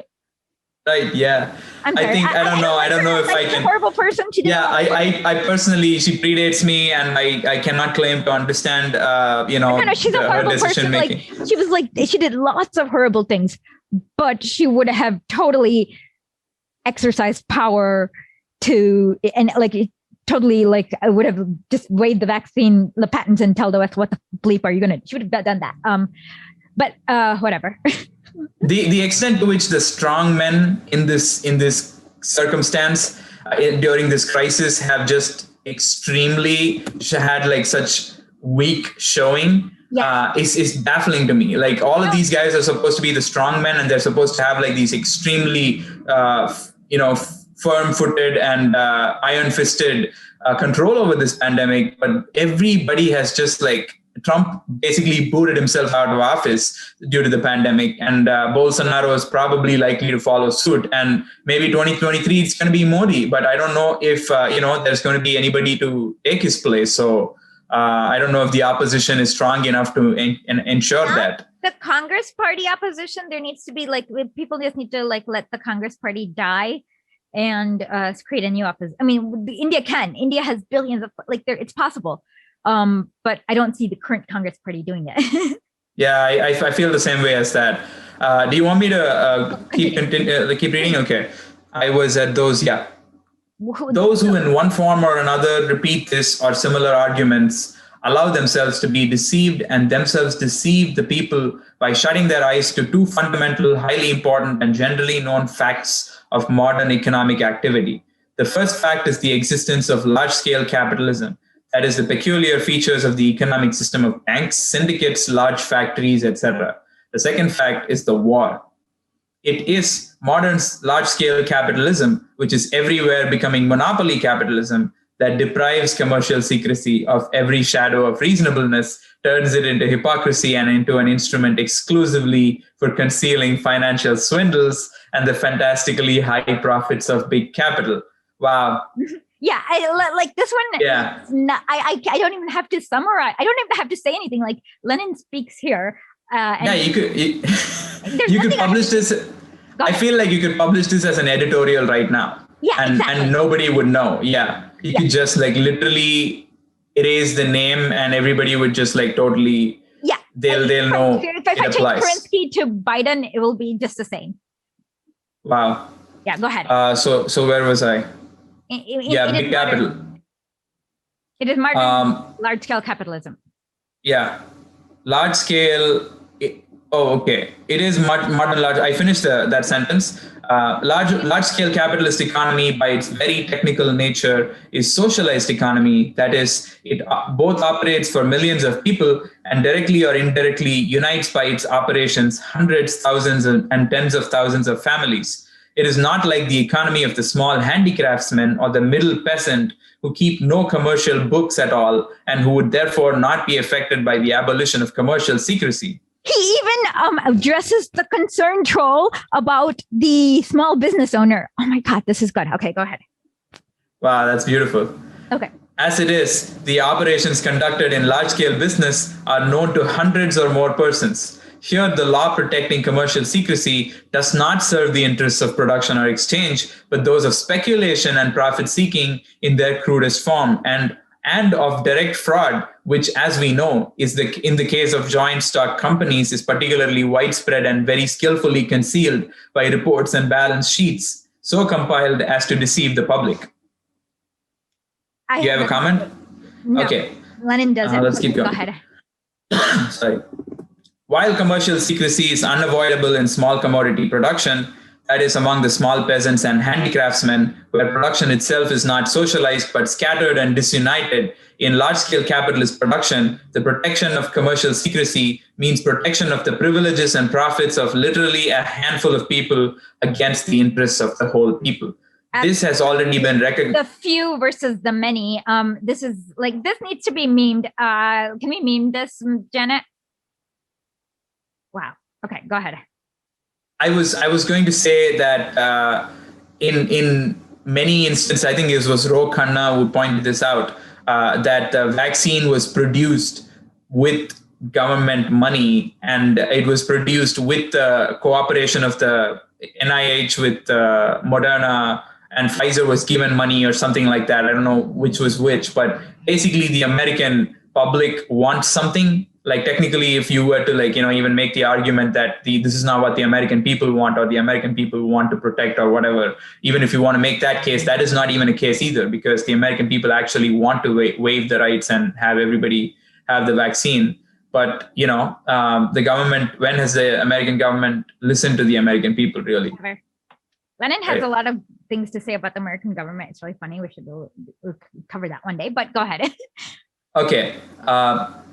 Speaker 4: Right. Yeah.
Speaker 3: I'm sorry.
Speaker 4: I don't know. I don't know if I
Speaker 3: She's a
Speaker 4: can.
Speaker 3: horrible person. She did
Speaker 4: Yeah, I personally, she predates me, and I cannot claim to understand,
Speaker 3: No, she's a
Speaker 4: her
Speaker 3: horrible
Speaker 4: decision
Speaker 3: person.
Speaker 4: making.
Speaker 3: Like she was like she did lots of horrible things, but she would have totally exercised power to and like totally like I would have just waived the vaccine, the patents, and tell the West what the bleep are you gonna? She would have done that. But whatever.
Speaker 4: The extent to which the strong men in this circumstance during this crisis have just extremely had like such weak showing is baffling to me. Like all of these guys are supposed to be the strong men, and they're supposed to have like these extremely firm-footed and iron-fisted control over this pandemic, but everybody has just like Trump basically booted himself out of office due to the pandemic, and Bolsonaro is probably likely to follow suit. And maybe 2023 it's going to be Modi, but I don't know if there's going to be anybody to take his place. So I don't know if the opposition is strong enough to ensure that.
Speaker 3: The Congress Party opposition, there needs to be like people just need to like let the Congress Party die and create a new opposition. I mean, India has billions of it's possible. But I don't see the current Congress Party doing it.
Speaker 4: Yeah, I feel the same way as that. Do you want me to keep reading? Okay. I was at those, Those who in one form or another repeat this or similar arguments allow themselves to be deceived and themselves deceive the people by shutting their eyes to two fundamental, highly important, and generally known facts of modern economic activity. The first fact is the existence of large-scale capitalism. That is the peculiar features of the economic system of banks, syndicates, large factories, etc. The second fact is the war. It is modern large-scale capitalism, which is everywhere becoming monopoly capitalism, that deprives commercial secrecy of every shadow of reasonableness, turns it into hypocrisy and into an instrument exclusively for concealing financial swindles and the fantastically high profits of big capital. Wow.
Speaker 3: Yeah, I like this one.
Speaker 4: Yeah.
Speaker 3: I don't even have to summarize. I don't even have to say anything. Like Lenin speaks here.
Speaker 4: You could publish this. I feel like you could publish this as an editorial right now.
Speaker 3: Yeah, exactly.
Speaker 4: And nobody would know. Yeah. You could just like literally erase the name and everybody would just like totally. Yeah. They'll know.
Speaker 3: If I change Kerensky to Biden, it will be just the same.
Speaker 4: Wow.
Speaker 3: Yeah, go ahead.
Speaker 4: So where was I? Big capital.
Speaker 3: It is modern large-scale capitalism.
Speaker 4: Yeah, large scale. Okay. It is modern large. I finished that sentence. Large scale capitalist economy, by its very technical nature, is socialized economy. That is, it both operates for millions of people and directly or indirectly unites by its operations hundreds, thousands, and tens of thousands of families. It is not like the economy of the small handicraftsman or the middle peasant who keep no commercial books at all and who would therefore not be affected by the abolition of commercial secrecy.
Speaker 3: He even addresses the concern troll about the small business owner. Oh my God, this is good. Okay, go ahead.
Speaker 4: Wow, that's beautiful.
Speaker 3: Okay.
Speaker 4: As it is, the operations conducted in large-scale business are known to hundreds or more persons. Here, the law protecting commercial secrecy does not serve the interests of production or exchange, but those of speculation and profit-seeking in their crudest form, and of direct fraud, which, as we know, is in the case of joint stock companies, is particularly widespread and very skillfully concealed by reports and balance sheets, so compiled as to deceive the public. You have a comment?
Speaker 3: No,
Speaker 4: okay.
Speaker 3: Lenin doesn't.
Speaker 4: Let's keep going.
Speaker 3: Go ahead.
Speaker 4: Sorry. While commercial secrecy is unavoidable in small commodity production, that is among the small peasants and handicraftsmen, where production itself is not socialized but scattered and disunited, in large-scale capitalist production, the protection of commercial secrecy means protection of the privileges and profits of literally a handful of people against the interests of the whole people. This has already been recognized.
Speaker 3: The few versus the many. This is like, this needs to be memed. Can we meme this, Janet? Wow. Okay, go ahead.
Speaker 4: I was going to say that in many instances, I think it was Ro Khanna who pointed this out, that the vaccine was produced with government money, and it was produced with the cooperation of the NIH with Moderna, and Pfizer was given money or something like that. I don't know which was which, but basically the American public wants something. Like technically, if you were to even make the argument that this is not what the American people want, or the American people want to protect, or whatever, even if you want to make that case, that is not even a case either, because the American people actually want to waive the rights and have everybody have the vaccine. But the government, when has the American government listened to the American people, really?
Speaker 3: Never. Lenin has a lot of things to say about the American government. It's really funny. We should cover that one day, but go ahead.
Speaker 4: Okay.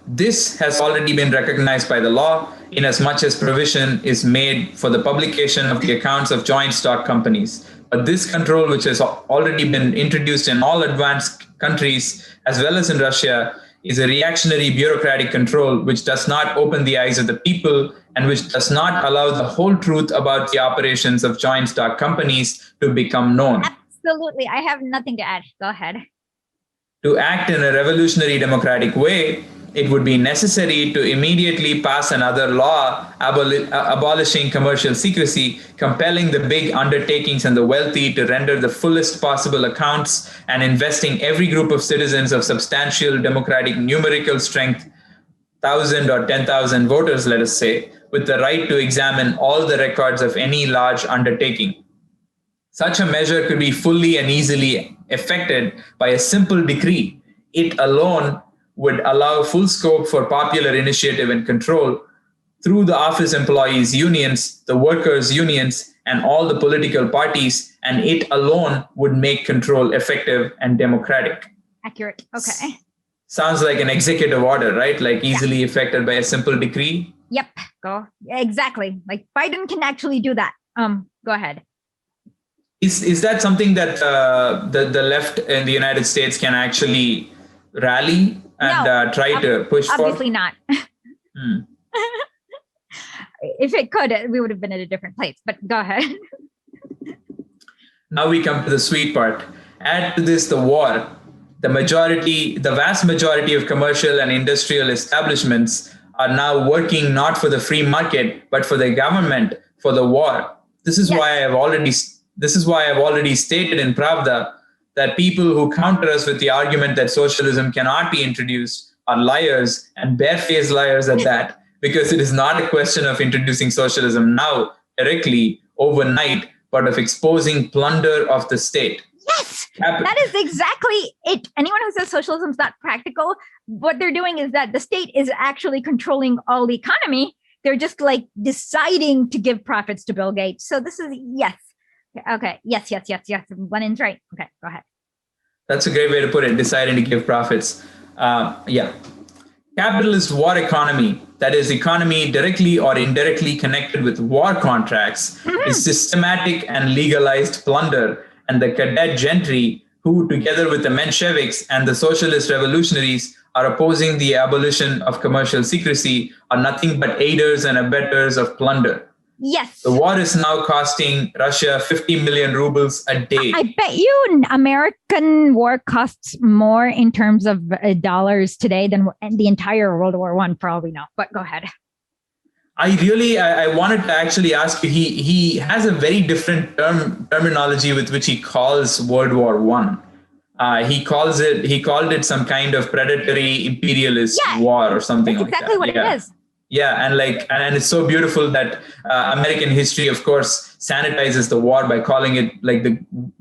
Speaker 4: This has already been recognized by the law, in as much as provision is made for the publication of the accounts of joint stock companies. But this control, which has already been introduced in all advanced countries, as well as in Russia, is a reactionary bureaucratic control which does not open the eyes of the people, and which does not allow the whole truth about the operations of joint stock companies to become known.
Speaker 3: Absolutely. I have nothing to add. Go ahead.
Speaker 4: To act in a revolutionary democratic way, it would be necessary to immediately pass another law abolishing commercial secrecy, compelling the big undertakings and the wealthy to render the fullest possible accounts, and investing every group of citizens of substantial democratic numerical strength, 1,000 or 10,000 voters, let us say, with the right to examine all the records of any large undertaking. Such a measure could be fully and easily effected by a simple decree. It alone would allow full scope for popular initiative and control through the office employees' unions, the workers' unions, and all the political parties, and it alone would make control effective and democratic.
Speaker 3: Accurate. Okay.
Speaker 4: Sounds like an executive order, right? Like easily effected by a simple decree.
Speaker 3: Yep. Go. Exactly. Like Biden can actually do that. Go ahead.
Speaker 4: Is that something that the left in the United States can actually rally and try to push for?
Speaker 3: Obviously not. If it could, we would have been at a different place. But go ahead.
Speaker 4: Now we come to the sweet part. Add to this the war. The vast majority of commercial and industrial establishments are now working not for the free market, but for the government, for the war. This is why I've already stated in Pravda that people who counter us with the argument that socialism cannot be introduced are liars, and barefaced liars at that, because it is not a question of introducing socialism now, directly, overnight, but of exposing plunder of the state.
Speaker 3: Yes, that is exactly it. Anyone who says socialism is not practical, what they're doing is that the state is actually controlling all the economy. They're just like deciding to give profits to Bill Gates. So this is, yes. Okay. Yes. Lenin's right. Okay, go ahead.
Speaker 4: That's a great way to put it, deciding to give profits. Capitalist war economy, that is economy directly or indirectly connected with war contracts, is systematic and legalized plunder, and the cadet gentry, who together with the Mensheviks and the socialist revolutionaries are opposing the abolition of commercial secrecy, are nothing but aiders and abettors of plunder.
Speaker 3: Yes.
Speaker 4: The war is now costing Russia 50 million rubles a day.
Speaker 3: I bet you American war costs more in terms of dollars today than the entire World War I, for all we know. But go ahead.
Speaker 4: I wanted to actually ask you, he has a very different terminology with which he calls World War I. He called it some kind of predatory imperialist war or something like that.
Speaker 3: Exactly what it is.
Speaker 4: Yeah, and it's so beautiful that American history, of course, sanitizes the war by calling it like the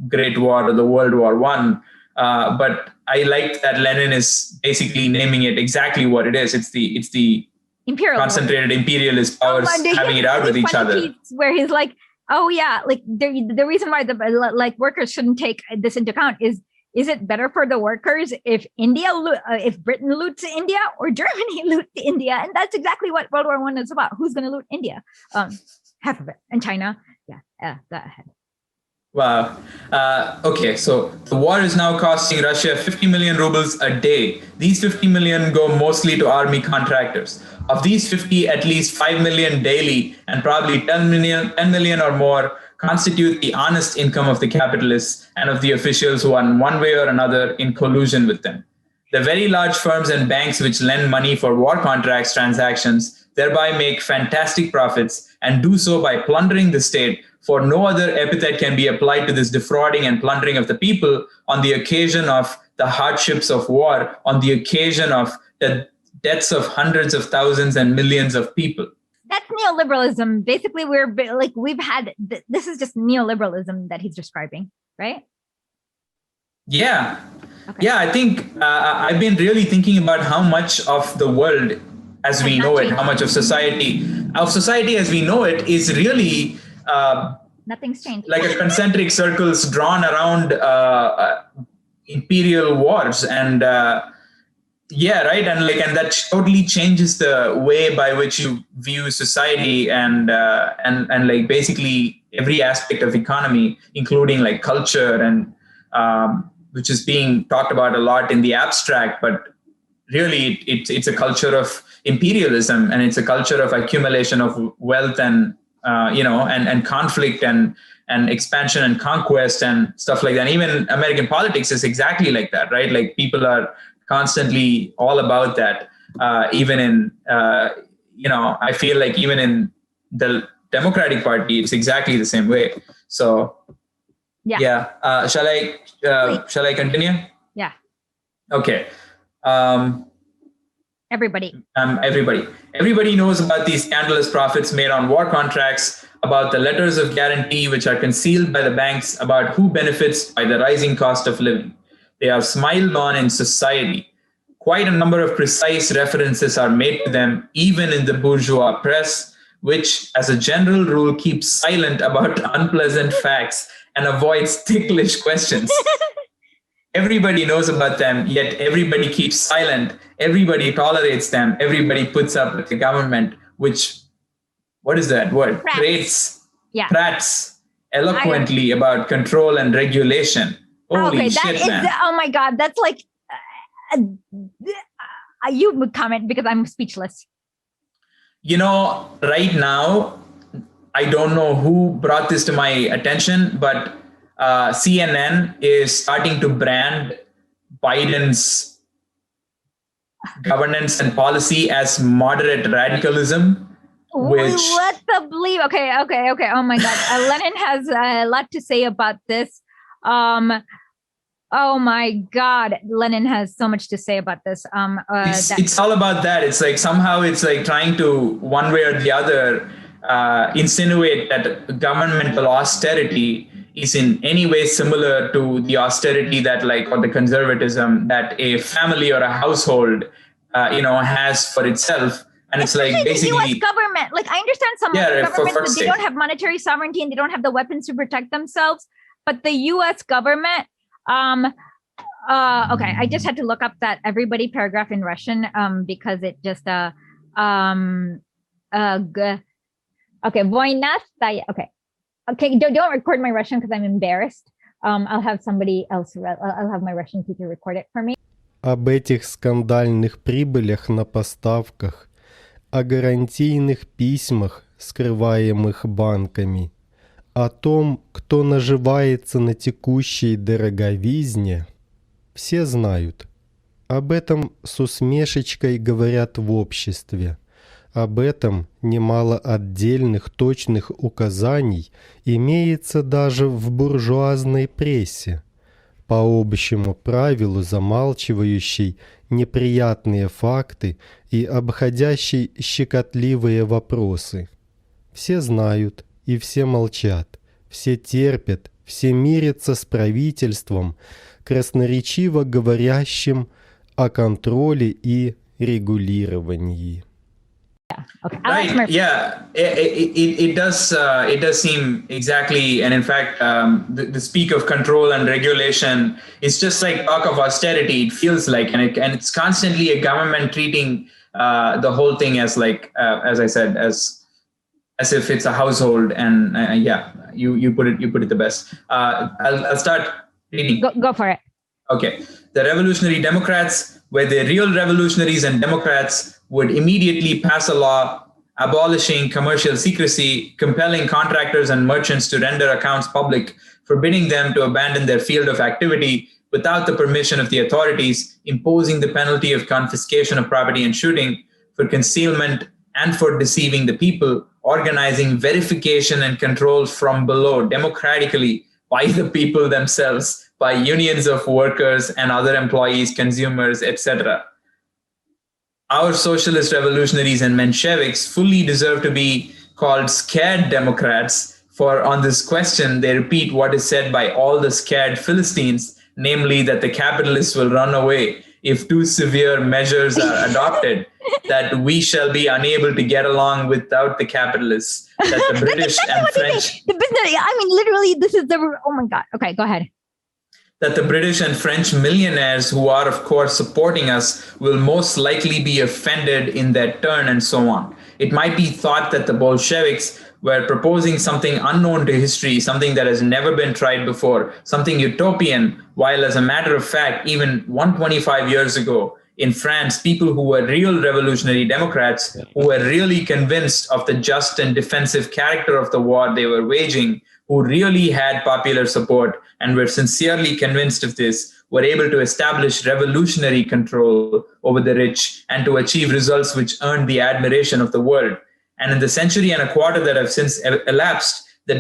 Speaker 4: Great War or the World War I. But I liked that Lenin is basically naming it exactly what it is. It's the
Speaker 3: imperial
Speaker 4: concentrated imperialist powers having it out with each other.
Speaker 3: Where he's like, oh yeah, like the reason why the workers shouldn't take this into account is it better for the workers if if Britain loots India or Germany loots India? And that's exactly what World War I is about. Who's going to loot India? Half of it. And China. Yeah. Go ahead.
Speaker 4: Wow. Okay, so the war is now costing Russia 50 million rubles a day. These 50 million go mostly to army contractors. Of these 50, at least 5 million daily and probably 10 million or more constitute the honest income of the capitalists and of the officials who are in one way or another in collusion with them. The very large firms and banks which lend money for war contracts transactions thereby make fantastic profits and do so by plundering the state, for no other epithet can be applied to this defrauding and plundering of the people on the occasion of the hardships of war, on the occasion of the deaths of hundreds of thousands and millions of people.
Speaker 3: That's neoliberalism. Basically, this is just neoliberalism that he's describing, right?
Speaker 4: Yeah.
Speaker 3: Okay.
Speaker 4: Yeah, I think I've been really thinking about how much of the world as we know it, how much of society as we know it is really
Speaker 3: nothing's changed.
Speaker 4: Like a concentric circles drawn around imperial wars and right, and that totally changes the way by which you view society and like basically every aspect of economy, including like culture and which is being talked about a lot in the abstract, but really it's a culture of imperialism, and it's a culture of accumulation of wealth and and conflict and expansion and conquest and stuff like that. Even American politics is exactly like that, right? Like people are constantly all about that. Even in I feel like even in the Democratic Party, it's exactly the same way. So shall I continue?
Speaker 3: Yeah.
Speaker 4: Okay.
Speaker 3: Everybody
Speaker 4: knows about these scandalous profits made on war contracts, about the letters of guarantee which are concealed by the banks, about who benefits by the rising cost of living. They are smiled on in society. Quite a number of precise references are made to them, even in the bourgeois press, which, as a general rule, keeps silent about unpleasant facts and avoids ticklish questions. Everybody knows about them, yet everybody keeps silent. Everybody tolerates them. Everybody puts up with the government, which, what is that word? Prats eloquently about control and regulation. Holy shit, man.
Speaker 3: Oh my God, that's like, you would comment because I'm speechless.
Speaker 4: Right now, I don't know who brought this to my attention, but CNN is starting to brand Biden's governance and policy as moderate radicalism.
Speaker 3: What the believe? Okay. Oh my God. Lenin has a lot to say about this. Oh my God. Lenin has so much to say about this.
Speaker 4: It's all about that. It's like somehow it's like trying to one way or the other insinuate that governmental austerity is in any way similar to the austerity that or the conservatism that a family or a household, has for itself. And it's like basically
Speaker 3: the US government. Like I understand some governments, they don't have monetary sovereignty and they don't have the weapons to protect themselves. But the US government, okay, I just had to look up that everybody paragraph in Russian because it just okay, Voina staya. Okay, don't record my Russian because I'm embarrassed. I'll have somebody else. I'll have my Russian teacher record it for me.
Speaker 5: Об этих скандальных прибылях на поставках, о гарантийных письмах, скрываемых банками, о том, кто наживается на текущей дороговизне, все знают. Об этом с усмешечкой говорят в обществе. Об этом немало отдельных точных указаний имеется даже в буржуазной прессе, по общему правилу замалчивающей неприятные факты и обходящей щекотливые вопросы. Все знают и все молчат, все терпят, все мирятся с правительством, красноречиво говорящим о контроле и регулировании.
Speaker 3: Okay.
Speaker 4: Right. Yeah. It does seem exactly, and in fact, the speak of control and regulation is just like talk of austerity. It feels like, and it's constantly a government treating the whole thing as as I said, as if it's a household, and you put it the best. I'll start reading.
Speaker 3: Go for it.
Speaker 4: Okay. The revolutionary Democrats, were they real revolutionaries and Democrats, would immediately pass a law abolishing commercial secrecy, compelling contractors and merchants to render accounts public, forbidding them to abandon their field of activity without the permission of the authorities, imposing the penalty of confiscation of property and shooting for concealment and for deceiving the people, organizing verification and control from below democratically by the people themselves, by unions of workers and other employees, consumers, etc. Our socialist revolutionaries and Mensheviks fully deserve to be called scared Democrats, for on this question, they repeat what is said by all the scared Philistines, namely that the capitalists will run away if too severe measures are adopted, that we shall be unable to get along without the capitalists, that the British and French...
Speaker 3: The business, I mean, literally, this is the... Oh my God. Okay, go ahead.
Speaker 4: That the British and French millionaires who are, of course, supporting us will most likely be offended in their turn, and so on. It might be thought that the Bolsheviks were proposing something unknown to history, something that has never been tried before, something utopian, while as a matter of fact, even 125 years ago, in France, people who were real revolutionary Democrats, who were really convinced of the just and defensive character of the war they were waging, who really had popular support and were sincerely convinced of this, were able to establish revolutionary control over the rich and to achieve results which earned the admiration of the world. And in the century and a quarter that have since elapsed, the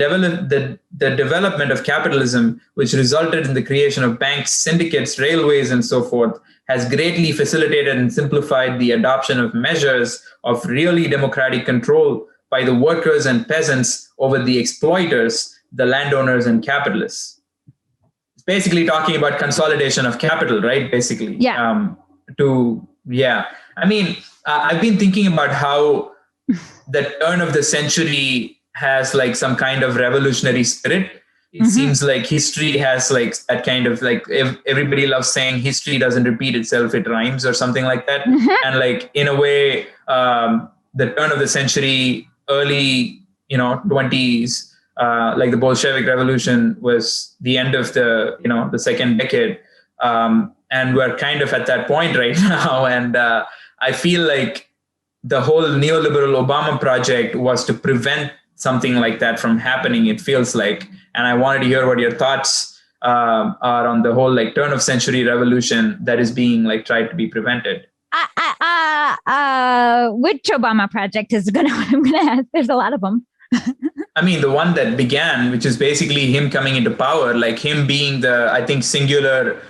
Speaker 4: development of capitalism, which resulted in the creation of banks, syndicates, railways, and so forth, has greatly facilitated and simplified the adoption of measures of really democratic control by the workers and peasants over the exploiters, the landowners and capitalists. It's basically talking about consolidation of capital, right? Basically.
Speaker 3: Yeah.
Speaker 4: I mean, I've been thinking about how the turn of the century has like some kind of revolutionary spirit. It seems like history has like that kind of like, if everybody loves saying history doesn't repeat itself, it rhymes or something like that. And like in a way, the turn of the century, early 20s, like the Bolshevik Revolution was the end of the second decade, and we're kind of at that point right now. And I feel like the whole neoliberal Obama project was to prevent something like that from happening, it feels like. And I wanted to hear what your thoughts are on the whole like turn of century revolution that is being like tried to be prevented.
Speaker 3: Which Obama project is what I'm gonna ask? There's a lot of them.
Speaker 4: I mean, the one that began, which is basically him coming into power, like him being the, I think, singular,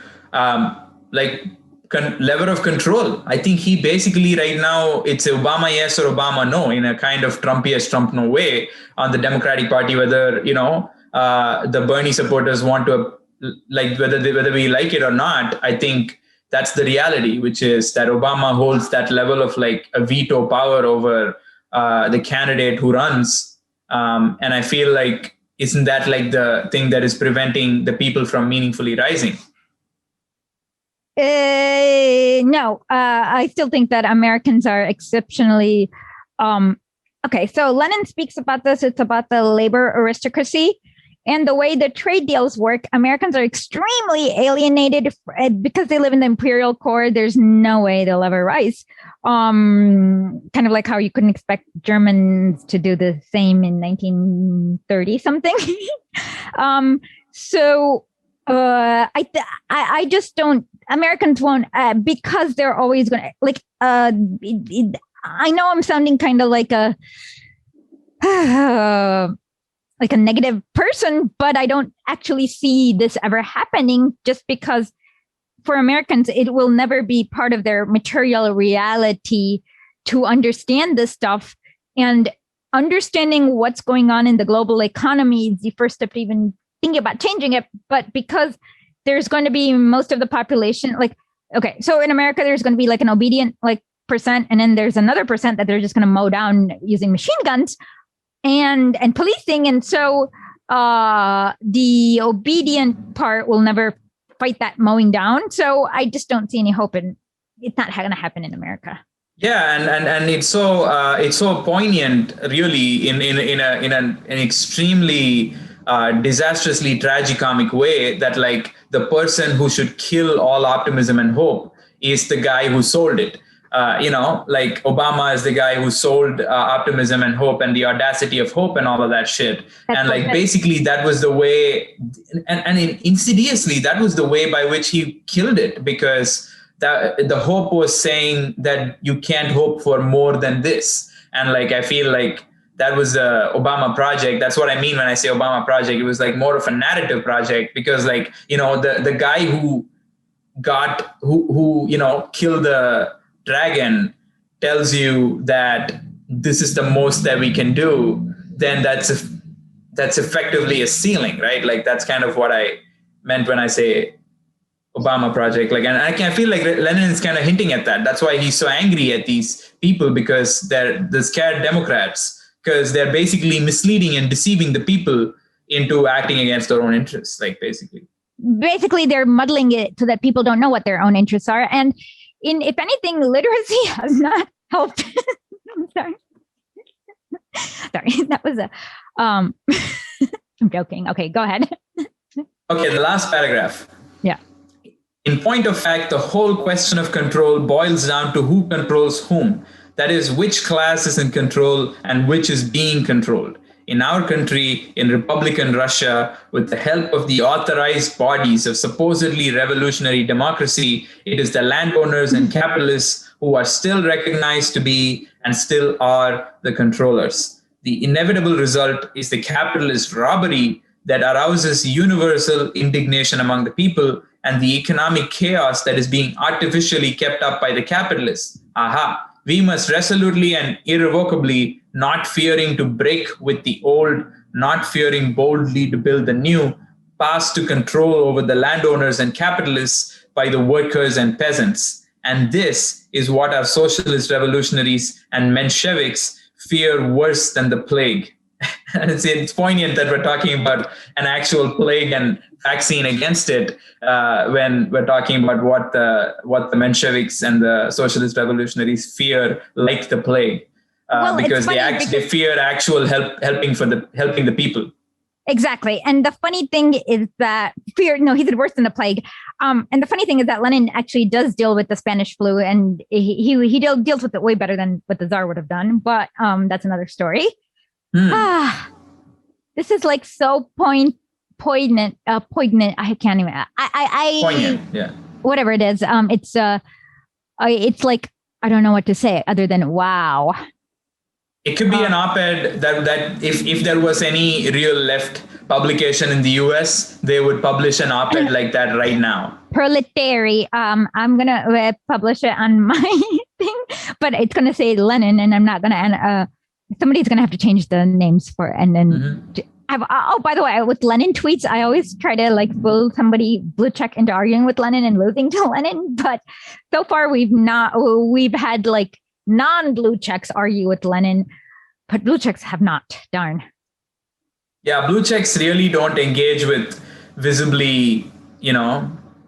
Speaker 4: lever of control. I think he basically right now, it's Obama yes or Obama no, in a kind of Trump yes, Trump no way on the Democratic Party, whether, the Bernie supporters want to, like, whether we like it or not. I think that's the reality, which is that Obama holds that level of like a veto power over the candidate who runs. And I feel like, isn't that like the thing that is preventing the people from meaningfully rising?
Speaker 3: No, I still think that Americans are exceptionally, okay. So Lenin speaks about this. It's about the labor aristocracy and the way the trade deals work. Americans are extremely alienated because they live in the imperial core. There's no way they'll ever rise. Kind of like how you couldn't expect Germans to do the same in 1930 something. I just don't. Americans won't because they're always going to like. I know I'm sounding kind of like a negative person, but I don't actually see this ever happening. Just because for Americans, it will never be part of their material reality to understand this stuff, and understanding what's going on in the global economy is the first step to even thinking about changing it. But because there's going to be most of the population, like, okay, so in America, there's going to be like an obedient like percent, and then there's another percent that they're just going to mow down using machine guns and policing. And so the obedient part will never fight that mowing down. So I just don't see any hope, and it's not going to happen in America.
Speaker 4: Yeah, and it's so poignant, really, in an extremely disastrously tragicomic way that like the person who should kill all optimism and hope is the guy who sold it. Like Obama is the guy who sold optimism and hope and the audacity of hope and all of that shit. And like basically that was the way, and insidiously that was the way by which he killed it, because the hope was saying that you can't hope for more than this. And like I feel like that was the Obama project. That's what I mean when I say Obama project. It was like more of a narrative project, because like, the guy who killed the dragon tells you that this is the most that we can do, then that's effectively a ceiling, right? Like that's kind of what I meant when I say Obama project. Like, and I feel like Lenin is kind of hinting at that. That's why he's so angry at these people, because they're the scared Democrats, because they're basically misleading and deceiving the people into acting against their own interests, like basically
Speaker 3: they're muddling it so that people don't know what their own interests are. And if anything, literacy has not helped. I'm sorry, that was I'm joking. Okay, go ahead.
Speaker 4: Okay, the last paragraph.
Speaker 3: Yeah.
Speaker 4: In point of fact, the whole question of control boils down to who controls whom. That is, which class is in control and which is being controlled. In our country, in Republican Russia, with the help of the authorized bodies of supposedly revolutionary democracy, it is the landowners and capitalists who are still recognized to be and still are the controllers. The inevitable result is the capitalist robbery that arouses universal indignation among the people, and the economic chaos that is being artificially kept up by the capitalists. Aha! We must resolutely and irrevocably, not fearing to break with the old, not fearing boldly to build the new, pass to control over the landowners and capitalists by the workers and peasants. And this is what our socialist revolutionaries and Mensheviks fear worse than the plague. And it's poignant that we're talking about an actual plague and vaccine against it when we're talking about what the Mensheviks and the socialist revolutionaries fear, like the plague, because they fear actual helping the people.
Speaker 3: Exactly. And the funny thing is that he did worse than the plague. And the funny thing is that Lenin actually does deal with the Spanish flu, and he deals with it way better than what the Tsar would have done. But that's another story. This is like so poignant. I can't even.
Speaker 4: Poignant, yeah.
Speaker 3: Whatever it is. It's like I don't know what to say other than wow.
Speaker 4: It could be an op-ed that if there was any real left publication in the US, they would publish an op-ed like that right now.
Speaker 3: Proletary. I'm gonna publish it on my thing, but it's gonna say Lenin, and I'm not gonna. Somebody's gonna have to change the names for it, and then. By the way, with Lenin tweets, I always try to like fool somebody blue check into arguing with Lenin and losing to Lenin. But so far, we've had like non-blue checks argue with Lenin, but blue checks have not. Darn.
Speaker 4: Yeah, blue checks really don't engage with visibly,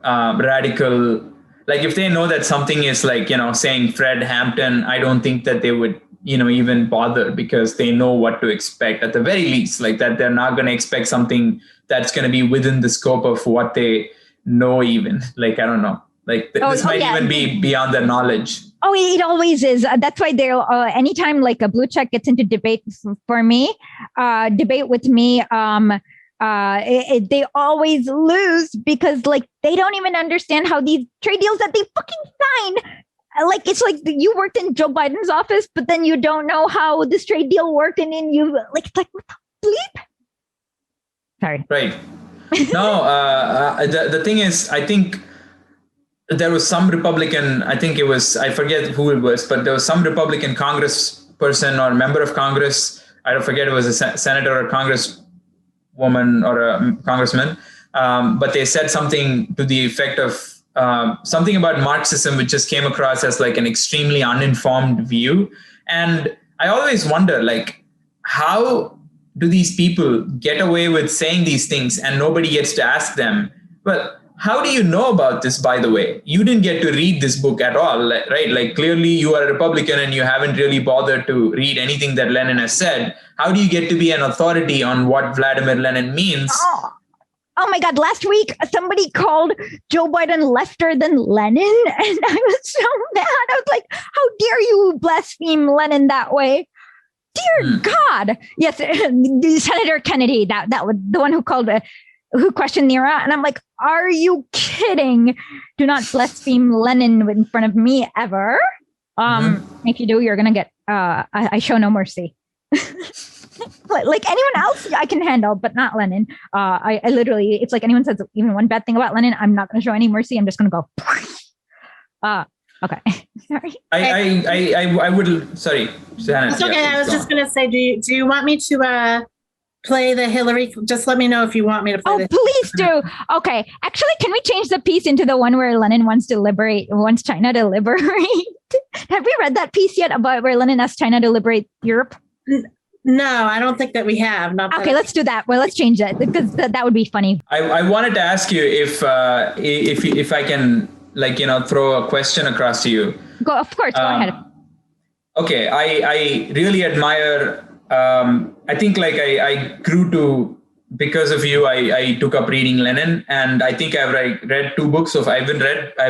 Speaker 4: radical. Like if they know that something is like, saying Fred Hampton, I don't think that they would, even bother, because they know what to expect at the very least, like that they're not going to expect something that's going to be within the scope of what they know even. Like, I don't know, like this might even be beyond their knowledge.
Speaker 3: Oh, it always is. That's why they'll anytime like a blue check gets into debate for me, debate with me, they always lose, because like they don't even understand how these trade deals that they fucking sign. Like it's like you worked in Joe Biden's office, but then you don't know how this trade deal worked, and then you like it's like what the bleep? Sorry.
Speaker 4: Right. No, the thing is, I think there was some Republican, I forget who it was, but there was some Republican congressperson or member of Congress, I don't forget, it was a senator or congresswoman or a congressman, but they said something to the effect of something about Marxism, which just came across as like an extremely uninformed view. And I always wonder, like, how do these people get away with saying these things and nobody gets to ask them? Well, how do you know about this, by the way? You didn't get to read this book at all, right? Like clearly you are a Republican and you haven't really bothered to read anything that Lenin has said. How do you get to be an authority on what Vladimir Lenin means?
Speaker 3: Oh my God, last week somebody called Joe Biden lefter than Lenin. And I was so mad. I was like, how dare you blaspheme Lenin that way? Dear God. Yes, Senator Kennedy, that was the one who called who questioned Nira. And I'm like, are you kidding? Do not blaspheme Lenin in front of me ever. If you do, you're going to get, I show no mercy. Like anyone else I can handle, but not Lenin. I literally, it's like anyone says even one bad thing about Lenin, I'm not going to show any mercy. I'm just going to go. Okay. Sorry.
Speaker 4: I would, sorry. Shannon,
Speaker 6: it's okay. I was just going to say, do you want me to play the Hillary? Just let me know if you want me to play
Speaker 3: please do. Okay. Actually, can we change the piece into the one where Lenin wants China to liberate? Have we read that piece yet about where Lenin asks China to liberate Europe?
Speaker 6: No, I don't think that we have.
Speaker 3: Okay, let's do that. Well, let's change that because that would be funny.
Speaker 4: I wanted to ask you if I can, throw a question across to you.
Speaker 3: Of course, go ahead.
Speaker 4: Okay, I really admire. I think I grew to, because of you, I took up reading Lenin, and I think I've read 2 books I've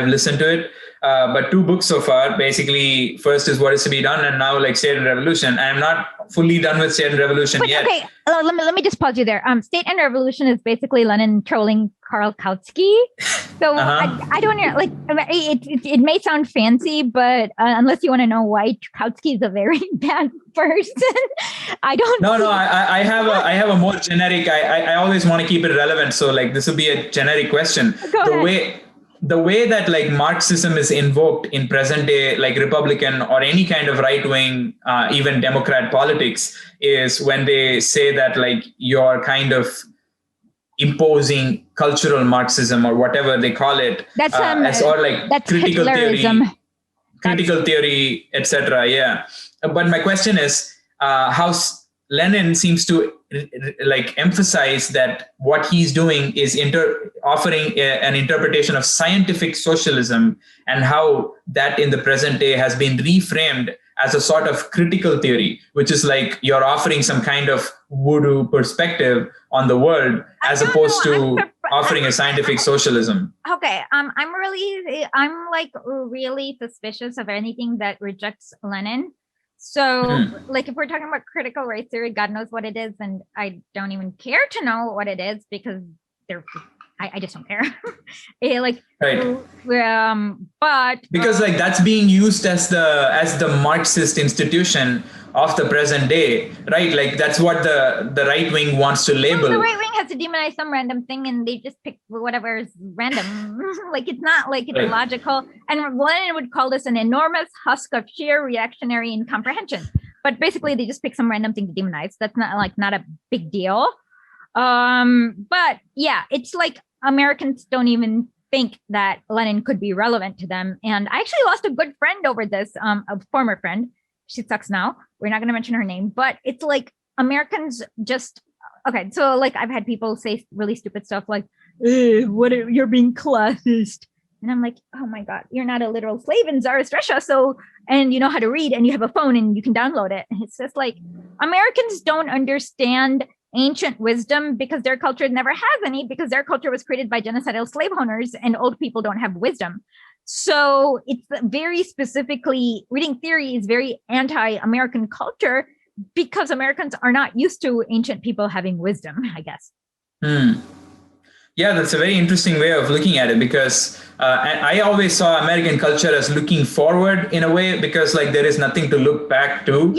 Speaker 4: listened to it. But 2 books so far. Basically, first is What Is to Be Done, and now State and Revolution. I'm not fully done with State and Revolution yet.
Speaker 3: Okay, let me just pause you there. State and Revolution is basically Lenin trolling Karl Kautsky. So I don't know, it may sound fancy, but unless you want to know why Kautsky is a very bad person, I don't.
Speaker 4: No, I have a more generic. I always want to keep it relevant. So this will be a generic question.
Speaker 3: Go ahead.
Speaker 4: The way that Marxism is invoked in present day, Republican or any kind of right wing, even Democrat politics, is when they say that you're kind of imposing cultural Marxism or whatever they call it,
Speaker 3: that's that's
Speaker 4: critical
Speaker 3: Hitlerism.
Speaker 4: Critical theory, etc. Yeah, but my question is, how Lenin seems to emphasize that what he's doing is offering an interpretation of scientific socialism, and how that in the present day has been reframed as a sort of critical theory, which is you're offering some kind of voodoo perspective on the world as opposed to offering a scientific socialism.
Speaker 3: Okay, I'm really suspicious of anything that rejects Lenin. So, if we're talking about critical race theory, God knows what it is, and I don't even care to know what it is because I just don't care.
Speaker 4: Right.
Speaker 3: But
Speaker 4: because that's being used as the Marxist institution of the present day, right? That's what the right wing wants to label.
Speaker 3: The right wing has to demonize some random thing, and they just pick whatever is random. It's not it's
Speaker 4: right.
Speaker 3: Logical. And Lenin would call this an enormous husk of sheer reactionary incomprehension. But basically, they just pick some random thing to demonize. That's not a big deal. But yeah, it's Americans don't even think that Lenin could be relevant to them. And I actually lost a good friend over this, a former friend. She sucks now. We're not going to mention her name, but it's Americans just, okay. So I've had people say really stupid stuff you're being classist. And I'm like, oh my God, you're not a literal slave in Tsarist Russia. So, and you know how to read and you have a phone and you can download it. And it's just Americans don't understand ancient wisdom because their culture never has any, because their culture was created by genocidal slave owners and old people don't have wisdom. So it's very specifically, reading theory is very anti-American culture because Americans are not used to ancient people having wisdom, I guess.
Speaker 4: Yeah, that's a very interesting way of looking at it, because I always saw American culture as looking forward in a way, because there is nothing to look back to.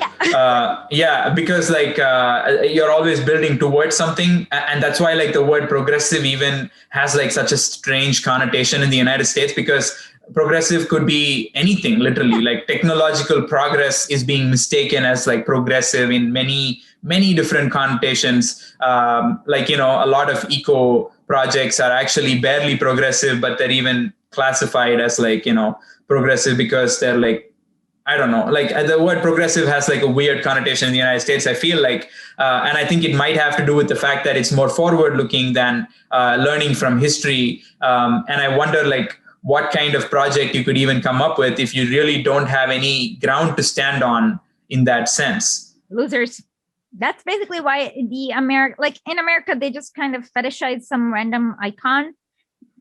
Speaker 3: Yeah.
Speaker 4: Because you're always building towards something. And that's why the word progressive even has such a strange connotation in the United States, because progressive could be anything, literally. Technological progress is being mistaken as progressive in many, many different connotations. A lot of eco projects are actually barely progressive, but they're even classified as progressive because they're I don't know, like the word progressive has like a weird connotation in the United States, I feel like. And I think it might have to do with the fact that it's more forward looking than learning from history. And I wonder like what kind of project you could even come up with if you really don't have any ground to stand on in that sense.
Speaker 3: Losers. That's basically why in America, they just kind of fetishize some random icon.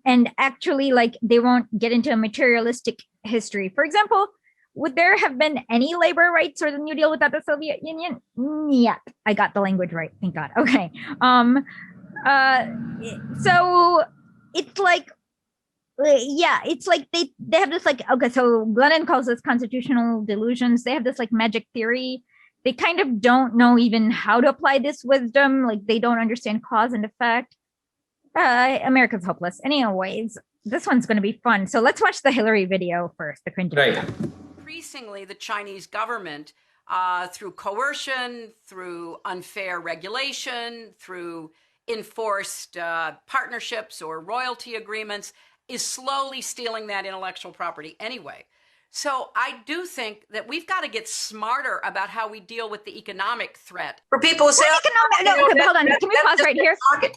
Speaker 3: And actually, like, they won't get into a materialistic history. For example, would there have been any labor rights or the New Deal without the Soviet Union? Yeah, I got the language right. Thank God. Okay. So it's like, it's like they have this like, okay, so Lenin calls this constitutional delusions. They have this like magic theory. They kind of don't know even how to apply this wisdom. Like they don't understand cause and effect. America's hopeless. Anyways, this one's going to be fun. So let's watch the Hillary video first, the cringe video.
Speaker 7: Increasingly, the Chinese government, through coercion, through unfair regulation, through enforced partnerships or royalty agreements, is slowly stealing that intellectual property anyway. So I do think that we've got to get smarter about how we deal with the economic threat. For people who say,
Speaker 3: hold on. Can we pause right here? Okay,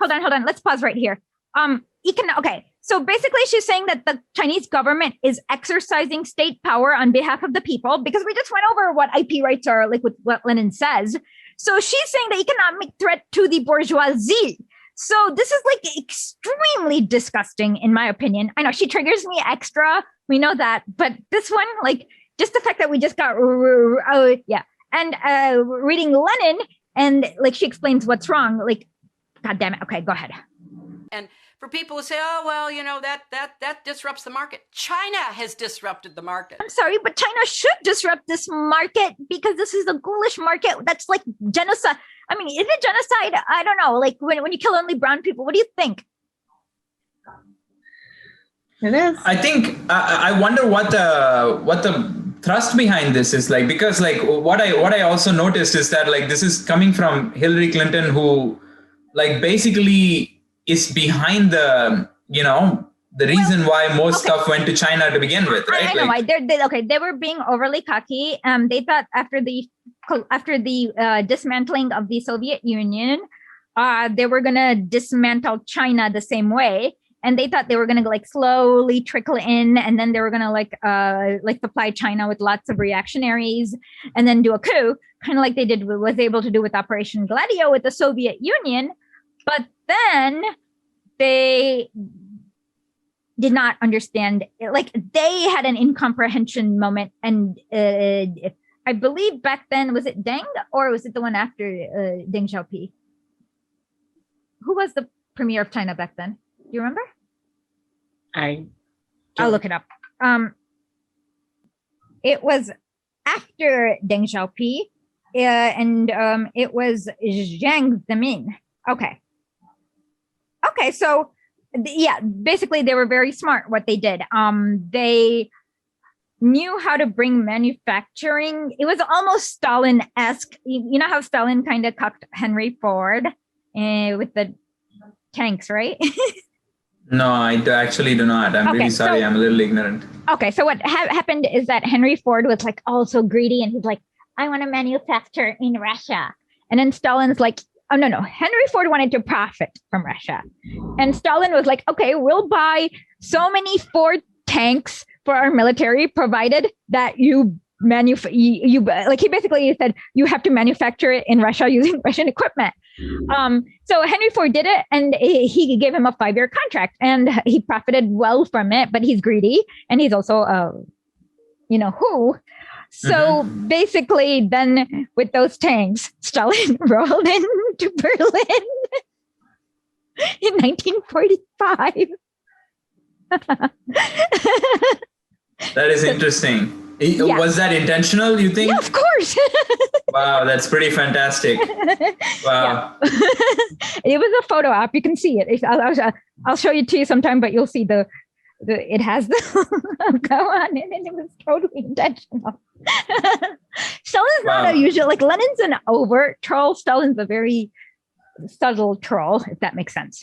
Speaker 3: hold on. Let's pause right here. Okay, so basically she's saying that the Chinese government is exercising state power on behalf of the people, because we just went over what IP rights are, like with what Lenin says. So she's saying the economic threat to the bourgeoisie. So this is like extremely disgusting, in my opinion. I know she triggers me extra. We know that. But this one, like, just the fact that we just got, And reading Lenin, and like she explains what's wrong. Like, God damn it. Okay, go ahead.
Speaker 7: And for people who say, oh, well, you know, that disrupts the market. China has disrupted the market.
Speaker 3: I'm sorry, but China should disrupt this market because this is a ghoulish market that's like genocide. I mean, is it genocide? I don't know. Like when you kill only brown people, what do you think?
Speaker 6: It is.
Speaker 4: I think I wonder what the thrust behind this is, like, because like what I also noticed is that like this is coming from Hillary Clinton, who like basically is behind the reason why most stuff went to China to begin with, right?
Speaker 3: I know why. They were being overly cocky. They thought after the dismantling of the Soviet Union, they were gonna dismantle China the same way. And they thought they were going to like slowly trickle in, and then they were going to like supply China with lots of reactionaries, and then do a coup, kind of like they was able to do with Operation Gladio with the Soviet Union. But then they did not understand. Like they had an incomprehension moment, and I believe back then, was it Deng or was it the one after Deng Xiaoping? Who was the premier of China back then? Do you remember? I'll look it up. It was after Deng Xiaoping, and it was Jiang Zemin. Okay, so basically they were very smart what they did. They knew how to bring manufacturing. It was almost Stalin-esque. You know how Stalin kind of cucked Henry Ford with the tanks, right?
Speaker 4: No, I actually do not. I'm really sorry. I'm a little ignorant.
Speaker 3: Okay, so what happened is that Henry Ford was like, oh, so greedy. And he's like, I want to manufacture in Russia. And then Stalin's like, oh, no. Henry Ford wanted to profit from Russia. And Stalin was like, okay, we'll buy so many Ford tanks for our military, provided that you like he basically said, you have to manufacture it in Russia using Russian equipment. So Henry Ford did it, and he gave him a 5-year contract, and he profited well from it, but he's greedy, and he's also, who. So basically then with those tanks, Stalin rolled into Berlin in 1945.
Speaker 4: That is interesting. Was that intentional, you think?
Speaker 3: Yeah, of course.
Speaker 4: Wow, that's pretty fantastic. Wow.
Speaker 3: It was a photo op. You can see it. I'll show you to you sometime, but you'll see it has the go on it, and it was totally intentional. Stalin's not a usual, like Lenin's an overt troll. Stalin's a very subtle troll, if that makes sense.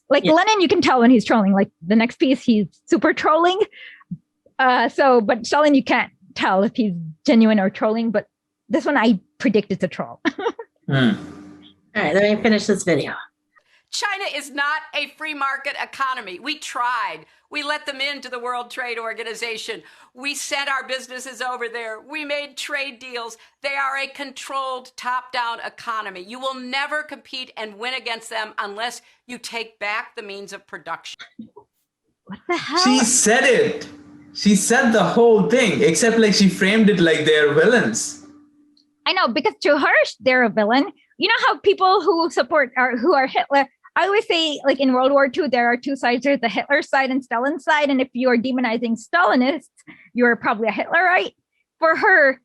Speaker 3: Like Lenin, you can tell when he's trolling. Like the next piece, he's super trolling. But Stalin, you can't tell if he's genuine or trolling, but this one I predict it's a troll.
Speaker 6: All right, let me finish this video.
Speaker 7: China is not a free market economy. We tried. We let them into the World Trade Organization. We sent our businesses over there. We made trade deals. They are a controlled top-down economy. You will never compete and win against them unless you take back the means of production.
Speaker 3: What the hell?
Speaker 4: She said it. She said the whole thing, except like she framed it like they're villains.
Speaker 3: I know, because to her, they're a villain. You know how people who support who are Hitler, I always say, like in World War II, there are two sides. There's the Hitler side and Stalin's side. And if you're demonizing Stalinists, you're probably a Hitlerite. For her,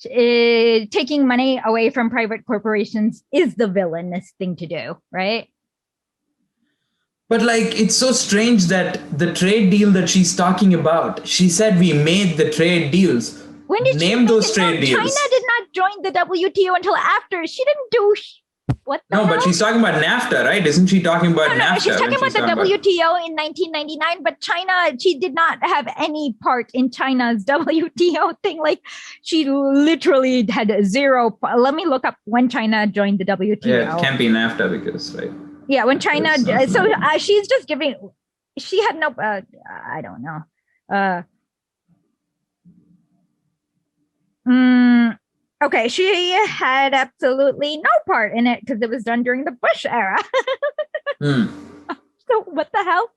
Speaker 3: taking money away from private corporations is the villainous thing to do, right?
Speaker 4: But like, it's so strange that the trade deal that she's talking about, she said we made the trade deals.
Speaker 3: When did
Speaker 4: Name
Speaker 3: she
Speaker 4: those trade deals.
Speaker 3: China did not join the WTO until after. She didn't do what the hell?
Speaker 4: But she's talking about NAFTA, right? Isn't she talking about NAFTA?
Speaker 3: No, she's talking about the WTO in 1999, but China, she did not have any part in China's WTO thing. Like, she literally had zero. Let me look up when China joined the WTO.
Speaker 4: Yeah, it can't be NAFTA because, right?
Speaker 3: Yeah, when China, she's just giving, she had no, I don't know. Okay, she had absolutely no part in it because it was done during the Bush era. So what the hell?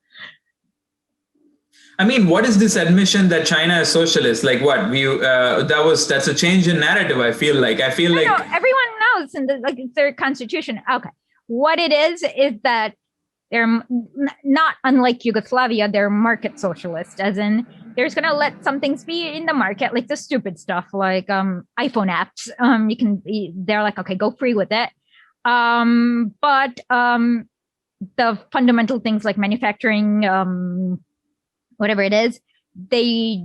Speaker 4: I mean, what is this admission that China is socialist? Like what? That's a change in narrative. I feel like
Speaker 3: everyone knows, and it's their constitution. Okay, what it is that they're not unlike Yugoslavia. They're market socialist, as in they're just gonna let some things be in the market, like the stupid stuff, like iPhone apps. They're like, okay, go free with it. But the fundamental things like manufacturing, whatever it is, they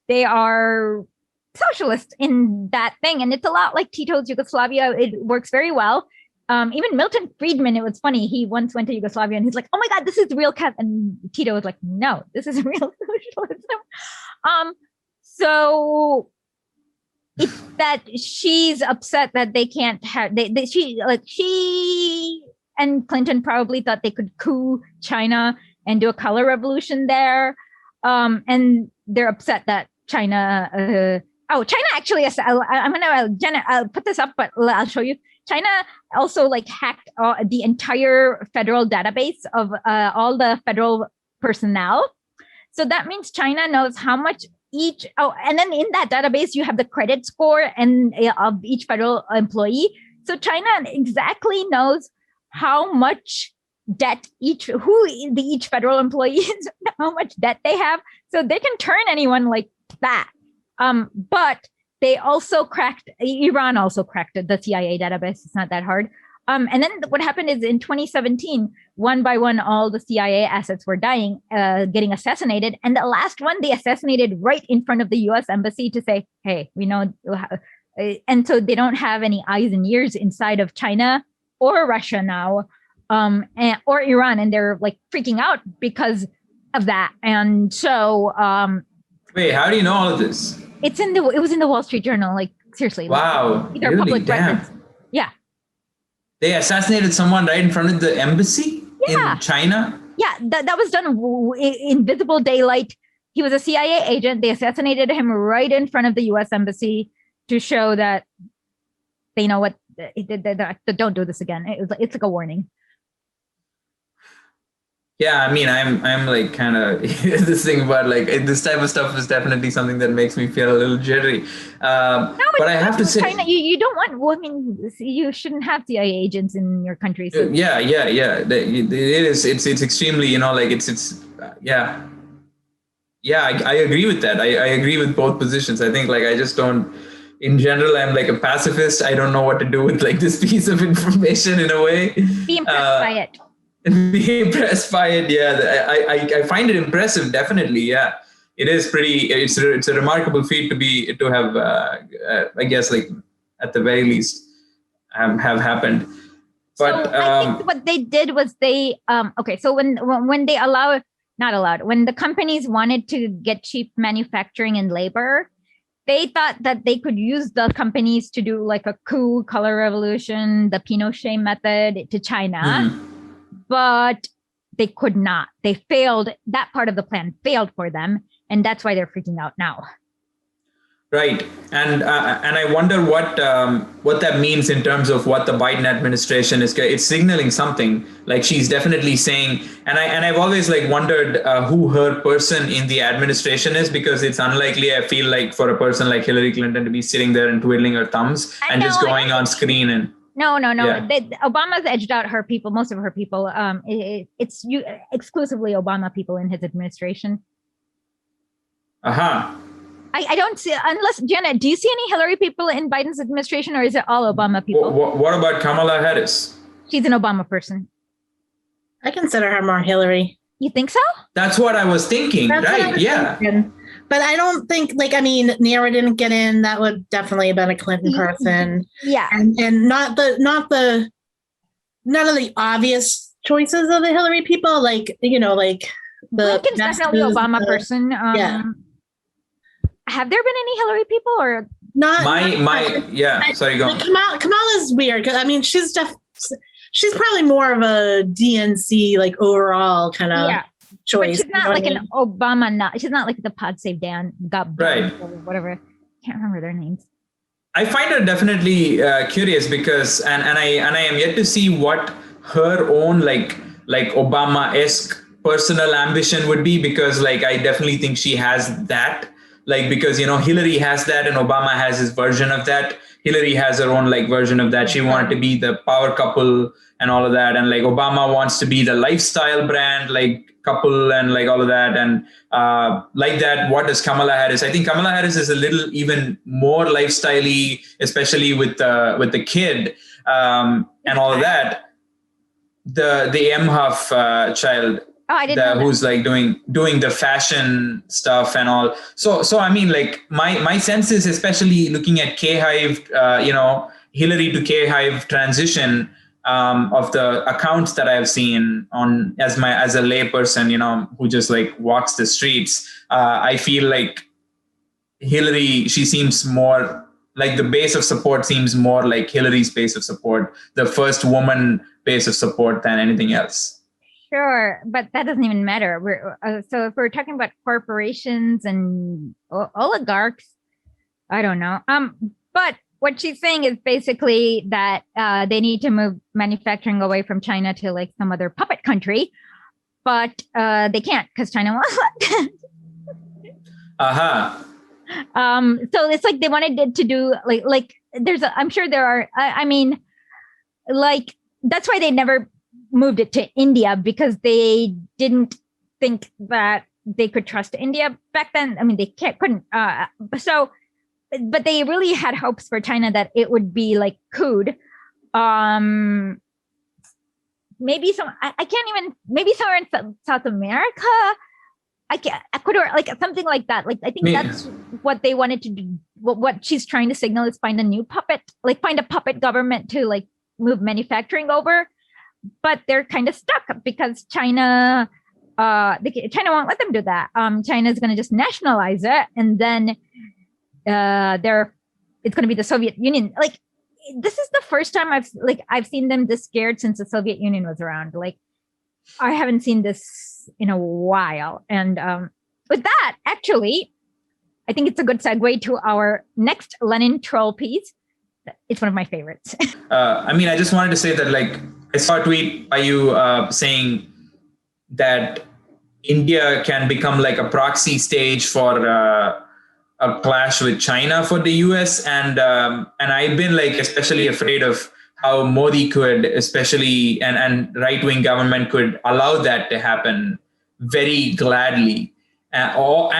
Speaker 3: are socialist in that thing, and it's a lot like Tito's Yugoslavia. It works very well. Even Milton Friedman, it was funny. He once went to Yugoslavia and he's like, "Oh my God, this is real cap." And Tito was like, "No, this is real socialism." So it's that she's upset that they can't have. She and Clinton probably thought they could coup China and do a color revolution there, and they're upset that China. China actually. I'll put this up, but I'll show you. China also hacked the entire federal database of all the federal personnel. So that means China knows how much each. And then in that database, you have the credit score of each federal employee. So China exactly knows how much debt each federal employee is, how much debt they have. So they can turn anyone like that. But they also Iran also cracked the CIA database. It's not that hard. And then what happened is in 2017, one by one, all the CIA assets were dying, getting assassinated. And the last one, they assassinated right in front of the US embassy to say, hey, we know. And so they don't have any eyes and ears inside of China or Russia now, or Iran. And they're freaking out because of that. And so...
Speaker 4: Wait, how do you know all of this?
Speaker 3: It was in the Wall Street Journal. Seriously.
Speaker 4: Wow.
Speaker 3: They're
Speaker 4: really?
Speaker 3: public records. Yeah.
Speaker 4: They assassinated someone right in front of the embassy in China?
Speaker 3: Yeah, that was done in visible daylight. He was a CIA agent. They assassinated him right in front of the US embassy to show that they know what don't do this again. It's like a warning.
Speaker 4: Yeah, I mean, I'm kind of this thing about this type of stuff is definitely something that makes me feel a little jittery. But I have to say,
Speaker 3: China, you don't want. Well, I mean, you shouldn't have CIA agents in your country. So.
Speaker 4: Yeah. It is. It's extremely. Yeah. I agree with that. I agree with both positions. I think I just don't. In general, I'm a pacifist. I don't know what to do with this piece of information in a way.
Speaker 3: Be impressed by it.
Speaker 4: Be impressed by it. Yeah, I find it impressive. Definitely. Yeah, it is pretty. It's a remarkable feat to have. I guess at the very least, have happened. But
Speaker 3: so I think what they did was they. Okay, so when they allow Not allowed. When the companies wanted to get cheap manufacturing and labor, they thought that they could use the companies to do like a coup, color revolution, the Pinochet method to China, but they could not. They failed. That part of the plan failed for them, and that's why they're freaking out now.
Speaker 4: Right, and I wonder what that means in terms of what the Biden administration is. It's signaling something. Like she's definitely saying, and I've always like wondered who her person in the administration is, because it's unlikely, I feel like, for a person like Hillary Clinton to be sitting there and twiddling her thumbs and just going on screen and.
Speaker 3: No.
Speaker 4: Yeah.
Speaker 3: Obama's edged out her people, most of her people. It's exclusively Obama people in his administration. I don't see, unless, Jenna, do you see any Hillary people in Biden's administration, or is it all Obama people?
Speaker 4: What about Kamala Harris?
Speaker 3: She's an Obama person.
Speaker 6: I consider her more Hillary.
Speaker 3: You think so?
Speaker 4: That's what I was thinking, right? Yeah.
Speaker 6: Thinking. But I don't think, like, I mean, Nero didn't get in. That would definitely have been a Clinton person.
Speaker 3: Yeah.
Speaker 6: And none of the obvious choices of the Hillary people, like, you know, like the
Speaker 3: Lincoln's definitely Obama person.
Speaker 6: Yeah.
Speaker 3: Have there been any Hillary people or
Speaker 6: not?
Speaker 4: Sorry, go on.
Speaker 6: Kamala's weird because I mean she's probably more of a DNC like overall kind of choice.
Speaker 3: But she's not like an Obama. She's not like the Pod Save Dan
Speaker 4: right
Speaker 3: or whatever. Can't remember their names.
Speaker 4: I find her definitely curious because and I am yet to see what her own like Obama-esque personal ambition would be, because like I definitely think she has that. Like, because, you know, Hillary has that and Obama has his version of that. Hillary has her own like version of that. She wanted to be the power couple and all of that. And like Obama wants to be the lifestyle brand, like couple and like all of that. And like that, what does Kamala Harris? I think Kamala Harris is a little even more lifestyle-y, especially with the kid and all of that. The Emhoff child.
Speaker 3: Oh, I didn't know
Speaker 4: who's like doing the fashion stuff and all. So I mean, like my sense is, especially looking at K-Hive, Hillary to K-Hive transition of the accounts that I've seen on as a layperson, you know, who just like walks the streets. I feel like Hillary, she seems more like the base of support seems more like Hillary's base of support, the first woman base of support than anything else.
Speaker 3: Sure, but that doesn't even matter. So if we're talking about corporations and oligarchs, I don't know. But what she's saying is basically that they need to move manufacturing away from China to like some other puppet country, but they can't because China won't let them. So it's like they wanted it to do like I'm sure there are. I mean, like that's why they never moved it to India, because they didn't think that they could trust India back then. I mean, they couldn't. But they really had hopes for China that it would be like could. Maybe maybe somewhere in South America. Ecuador, like something like that. Like I think that's what they wanted to do. What she's trying to signal is find a puppet government to like move manufacturing over. But they're kind of stuck because China won't let them do that. China is going to just nationalize it, and then it's going to be the Soviet Union. Like this is the first time I've seen them this scared since the Soviet Union was around. Like I haven't seen this in a while. And with that, actually, I think it's a good segue to our next Lenin troll piece. It's one of my favorites.
Speaker 4: I mean, I just wanted to say that like. I saw a tweet by you saying that India can become like a proxy stage for a clash with China for the US. And I've been like especially afraid of how Modi could, especially and right-wing government could allow that to happen very gladly. Or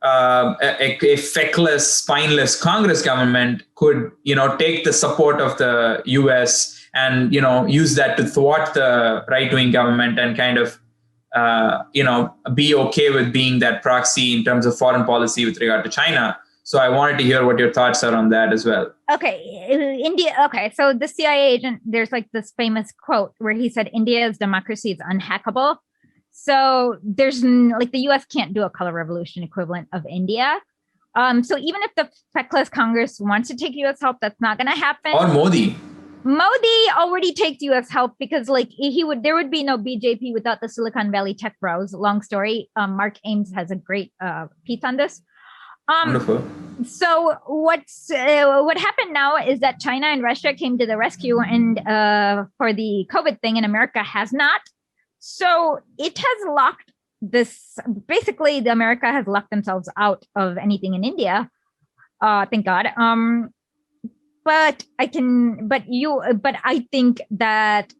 Speaker 4: a feckless, spineless Congress government could, you know, take the support of the US and, you know, use that to thwart the right-wing government and kind of, be okay with being that proxy in terms of foreign policy with regard to China. So I wanted to hear what your thoughts are on that as well.
Speaker 3: Okay, India. Okay, so the CIA agent, there's like this famous quote where he said, India's democracy is unhackable. So there's like the US can't do a color revolution equivalent of India. So even if the feckless Congress wants to take US help, that's not going to happen.
Speaker 4: Or Modi.
Speaker 3: Modi already takes US help because like there would be no BJP without the Silicon Valley tech bros. Long story. Mark Ames has a great piece on this.
Speaker 4: Wonderful.
Speaker 3: So what happened now is that China and Russia came to the rescue, and for the COVID thing, and America has not. So it has locked this. Basically, the America has locked themselves out of anything in India. Thank God. But I think that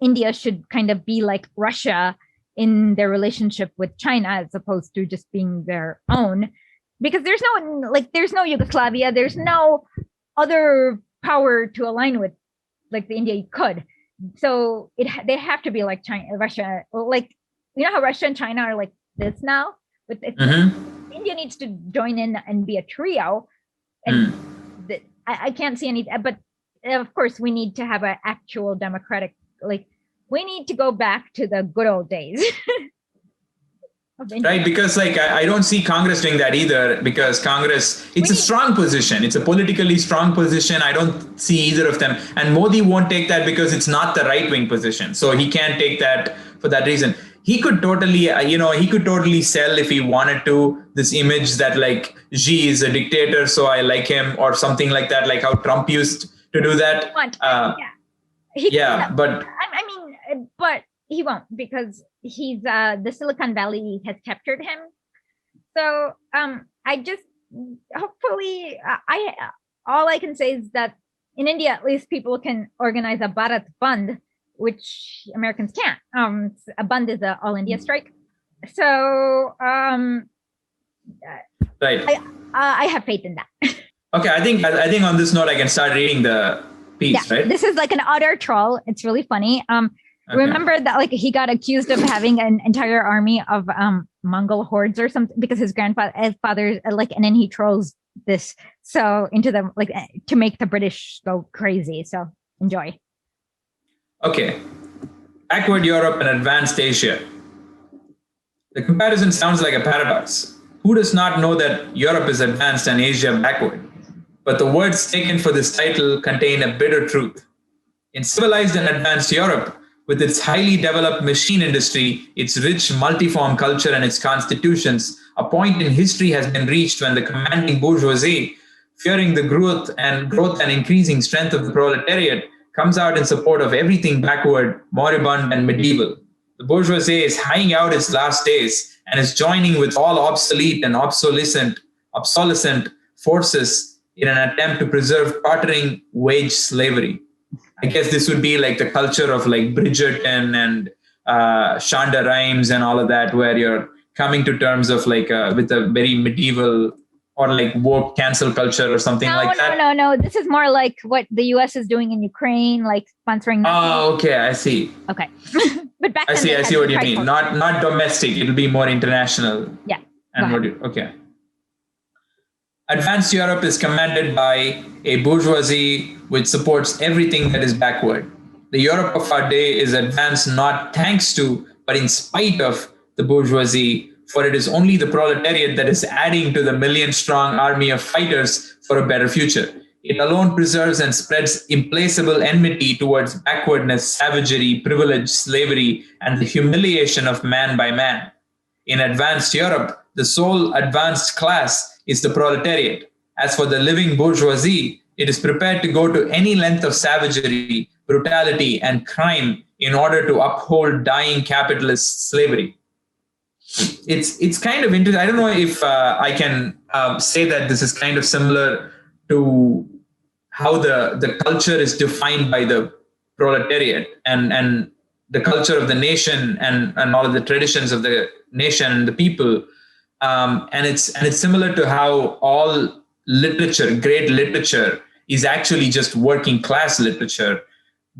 Speaker 3: India should kind of be like Russia in their relationship with China, as opposed to just being their own. Because there's no Yugoslavia, there's no other power to align with like the India could. So they have to be like China, Russia, like, you know how Russia and China are like this now? But India needs to join in and be a trio. And I can't see any, but of course we need to have an actual democratic, like we need to go back to the good old days.
Speaker 4: Right, because like I don't see Congress doing that either, because Congress, it's a strong position. It's a politically strong position. I don't see either of them. And Modi won't take that because it's not the right-wing position. So he can't take that for that reason. He could totally, he could totally sell, if he wanted to, this image that like Xi is a dictator, so I like him, or something like that, like how Trump used to do that.
Speaker 3: But he won't, because he's the Silicon Valley has captured him. So all I can say is that in India, at least people can organize a Bharat Bandh, which Americans can't. A Bandh is an all India strike. So right. I have faith in that.
Speaker 4: Okay, I think on this note I can start reading the piece, right?
Speaker 3: This is like an utter troll. It's really funny. Okay. Remember that like he got accused of having an entire army of Mongol hordes or something because his father like, and then he trolls this into them like to make the British go crazy. So enjoy.
Speaker 4: Okay, backward Europe and advanced Asia. The comparison sounds like a paradox. Who does not know that Europe is advanced and Asia backward? But the words taken for this title contain a bitter truth. In civilized and advanced Europe, with its highly developed machine industry, its rich multiform culture, and its constitutions, a point in history has been reached when the commanding bourgeoisie, fearing the growth and increasing strength of the proletariat, comes out in support of everything backward, moribund, and medieval. The bourgeoisie is hanging out its last days and is joining with all obsolete and obsolescent forces in an attempt to preserve tottering wage slavery. I guess this would be like the culture of like Bridgerton and Shonda Rhimes and all of that, where you're coming to terms of like with a very medieval or like woke cancel culture or something like that.
Speaker 3: No. This is more like what the US is doing in Ukraine, like sponsoring.
Speaker 4: Oh, okay. I see.
Speaker 3: Okay. But back
Speaker 4: I see what you mean. Not domestic. It'll be more international.
Speaker 3: Yeah.
Speaker 4: Okay. Advanced Europe is commanded by a bourgeoisie which supports everything that is backward. The Europe of our day is advanced not thanks to, but in spite of the bourgeoisie, for it is only the proletariat that is adding to the million-strong army of fighters for a better future. It alone preserves and spreads implacable enmity towards backwardness, savagery, privilege, slavery, and the humiliation of man by man. In advanced Europe, the sole advanced class is the proletariat. As for the living bourgeoisie, it is prepared to go to any length of savagery, brutality, and crime in order to uphold dying capitalist slavery. It's kind of interesting. I don't know if I can say that this is kind of similar to how the culture is defined by the proletariat and the culture of the nation and all of the traditions of the nation and the people. And it's similar to how all literature, great literature, is actually just working class literature,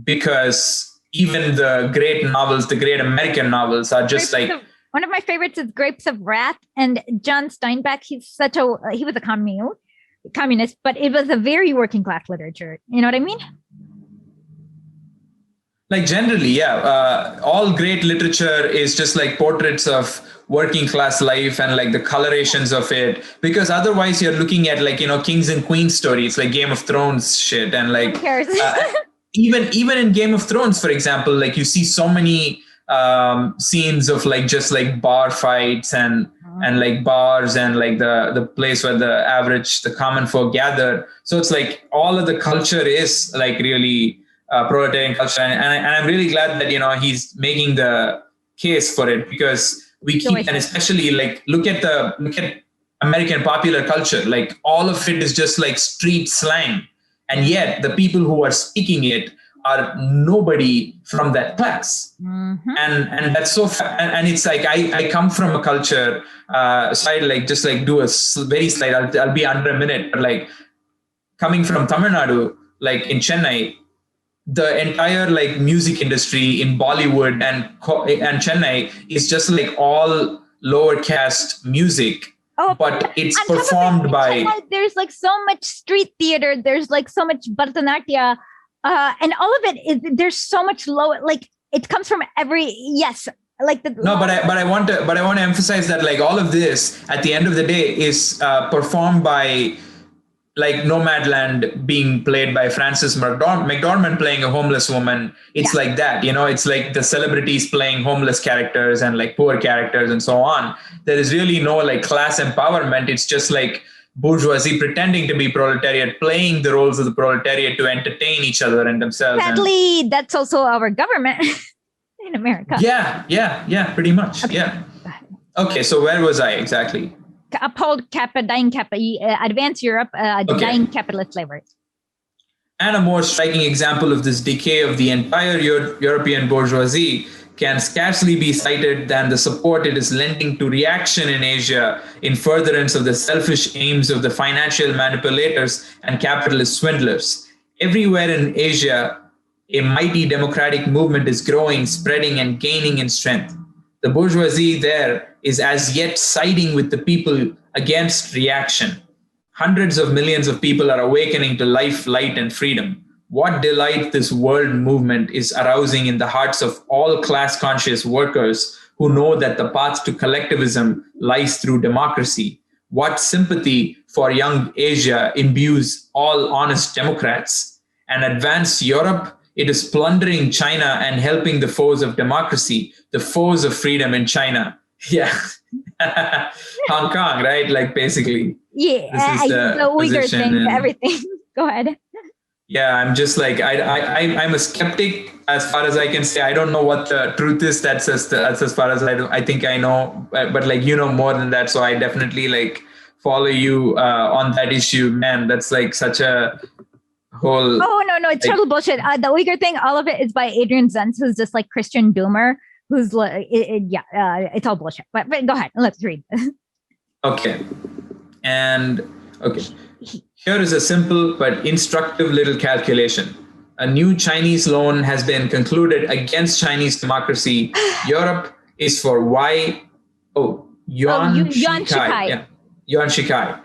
Speaker 4: because even the great novels, the great American novels, are just
Speaker 3: one of my favorites is Grapes of Wrath, and John Steinbeck. He was a communist, but it was a very working class literature. You know what I mean?
Speaker 4: Like generally, yeah, all great literature is just like portraits of working class life and like the colorations of it, because otherwise you're looking at like, kings and queens stories, like Game of Thrones shit. And like,
Speaker 3: Who cares?
Speaker 4: even in Game of Thrones, for example, like you see so many scenes of like just like bar fights and like bars and like the place where the common folk gather. So it's like all of the culture is like really proletarian culture, and I'm really glad that he's making the case for it, because we keep, and especially like look at American popular culture, like all of it is just like street slang, and yet the people who are speaking it are nobody from that class. And that's so and it's like I come from a culture, so I like just like do a very slight, I'll be under a minute, but like coming from Tamil Nadu, like in Chennai, the entire like music industry in Bollywood and Chennai is just like all lower caste music. But it's performed by.
Speaker 3: There's like so much street theater. There's like so much Bharatanatyam, and all of it is. There's so much low. Like it comes from every Like the
Speaker 4: no, but I want to emphasize that like all of this at the end of the day is performed by. Like Nomadland being played by Frances McDormand playing a homeless woman. It's like that, it's like the celebrities playing homeless characters and like poor characters and so on. There is really no like class empowerment. It's just like bourgeoisie pretending to be proletariat, playing the roles of the proletariat to entertain each other and themselves.
Speaker 3: Sadly, that's also our government in America.
Speaker 4: Yeah, pretty much. Okay. Yeah. Okay, so where was I exactly?
Speaker 3: Uphold dying advance Europe, dying capitalist slavery.
Speaker 4: And a more striking example of this decay of the entire European bourgeoisie can scarcely be cited than the support it is lending to reaction in Asia in furtherance of the selfish aims of the financial manipulators and capitalist swindlers. Everywhere in Asia, a mighty democratic movement is growing, spreading, and gaining in strength. The bourgeoisie there is as yet siding with the people against reaction. Hundreds of millions of people are awakening to life, light, and freedom. What delight this world movement is arousing in the hearts of all class-conscious workers who know that the path to collectivism lies through democracy. What sympathy for young Asia imbues all honest Democrats. And advanced Europe, it is plundering China and helping the foes of democracy, the foes of freedom in China. Yeah. Hong Kong, right? Like basically.
Speaker 3: Yeah, the Uyghur thing, everything. Go ahead.
Speaker 4: Yeah, I'm just like, I'm a skeptic as far as I can say. I don't know what the truth is. That's as far as I think I know. But like, more than that. So I definitely like follow you on that issue, man. That's like such a whole.
Speaker 3: Oh, no, it's total bullshit. The Uyghur thing, all of it is by Adrian Zenz, who's just like Christian doomer, who's like, it's all bullshit. But go ahead, let's read.
Speaker 4: Okay. Here is a simple but instructive little calculation. A new Chinese loan has been concluded against Chinese democracy. Europe is for Yuan Shikai. Yeah, Yuan Shikai,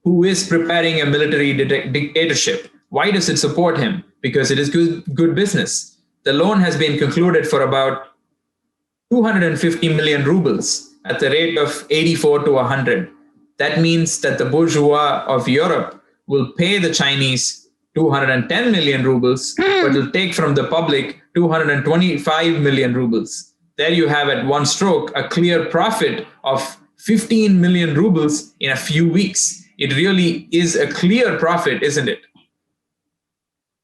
Speaker 4: who is preparing a military dictatorship. Why does it support him? Because it is good business. The loan has been concluded for about 250 million rubles at the rate of 84 to 100. That means that the bourgeois of Europe will pay the Chinese 210 million rubles, but will take from the public 225 million rubles. There you have at one stroke a clear profit of 15 million rubles in a few weeks. It really is a clear profit, isn't it?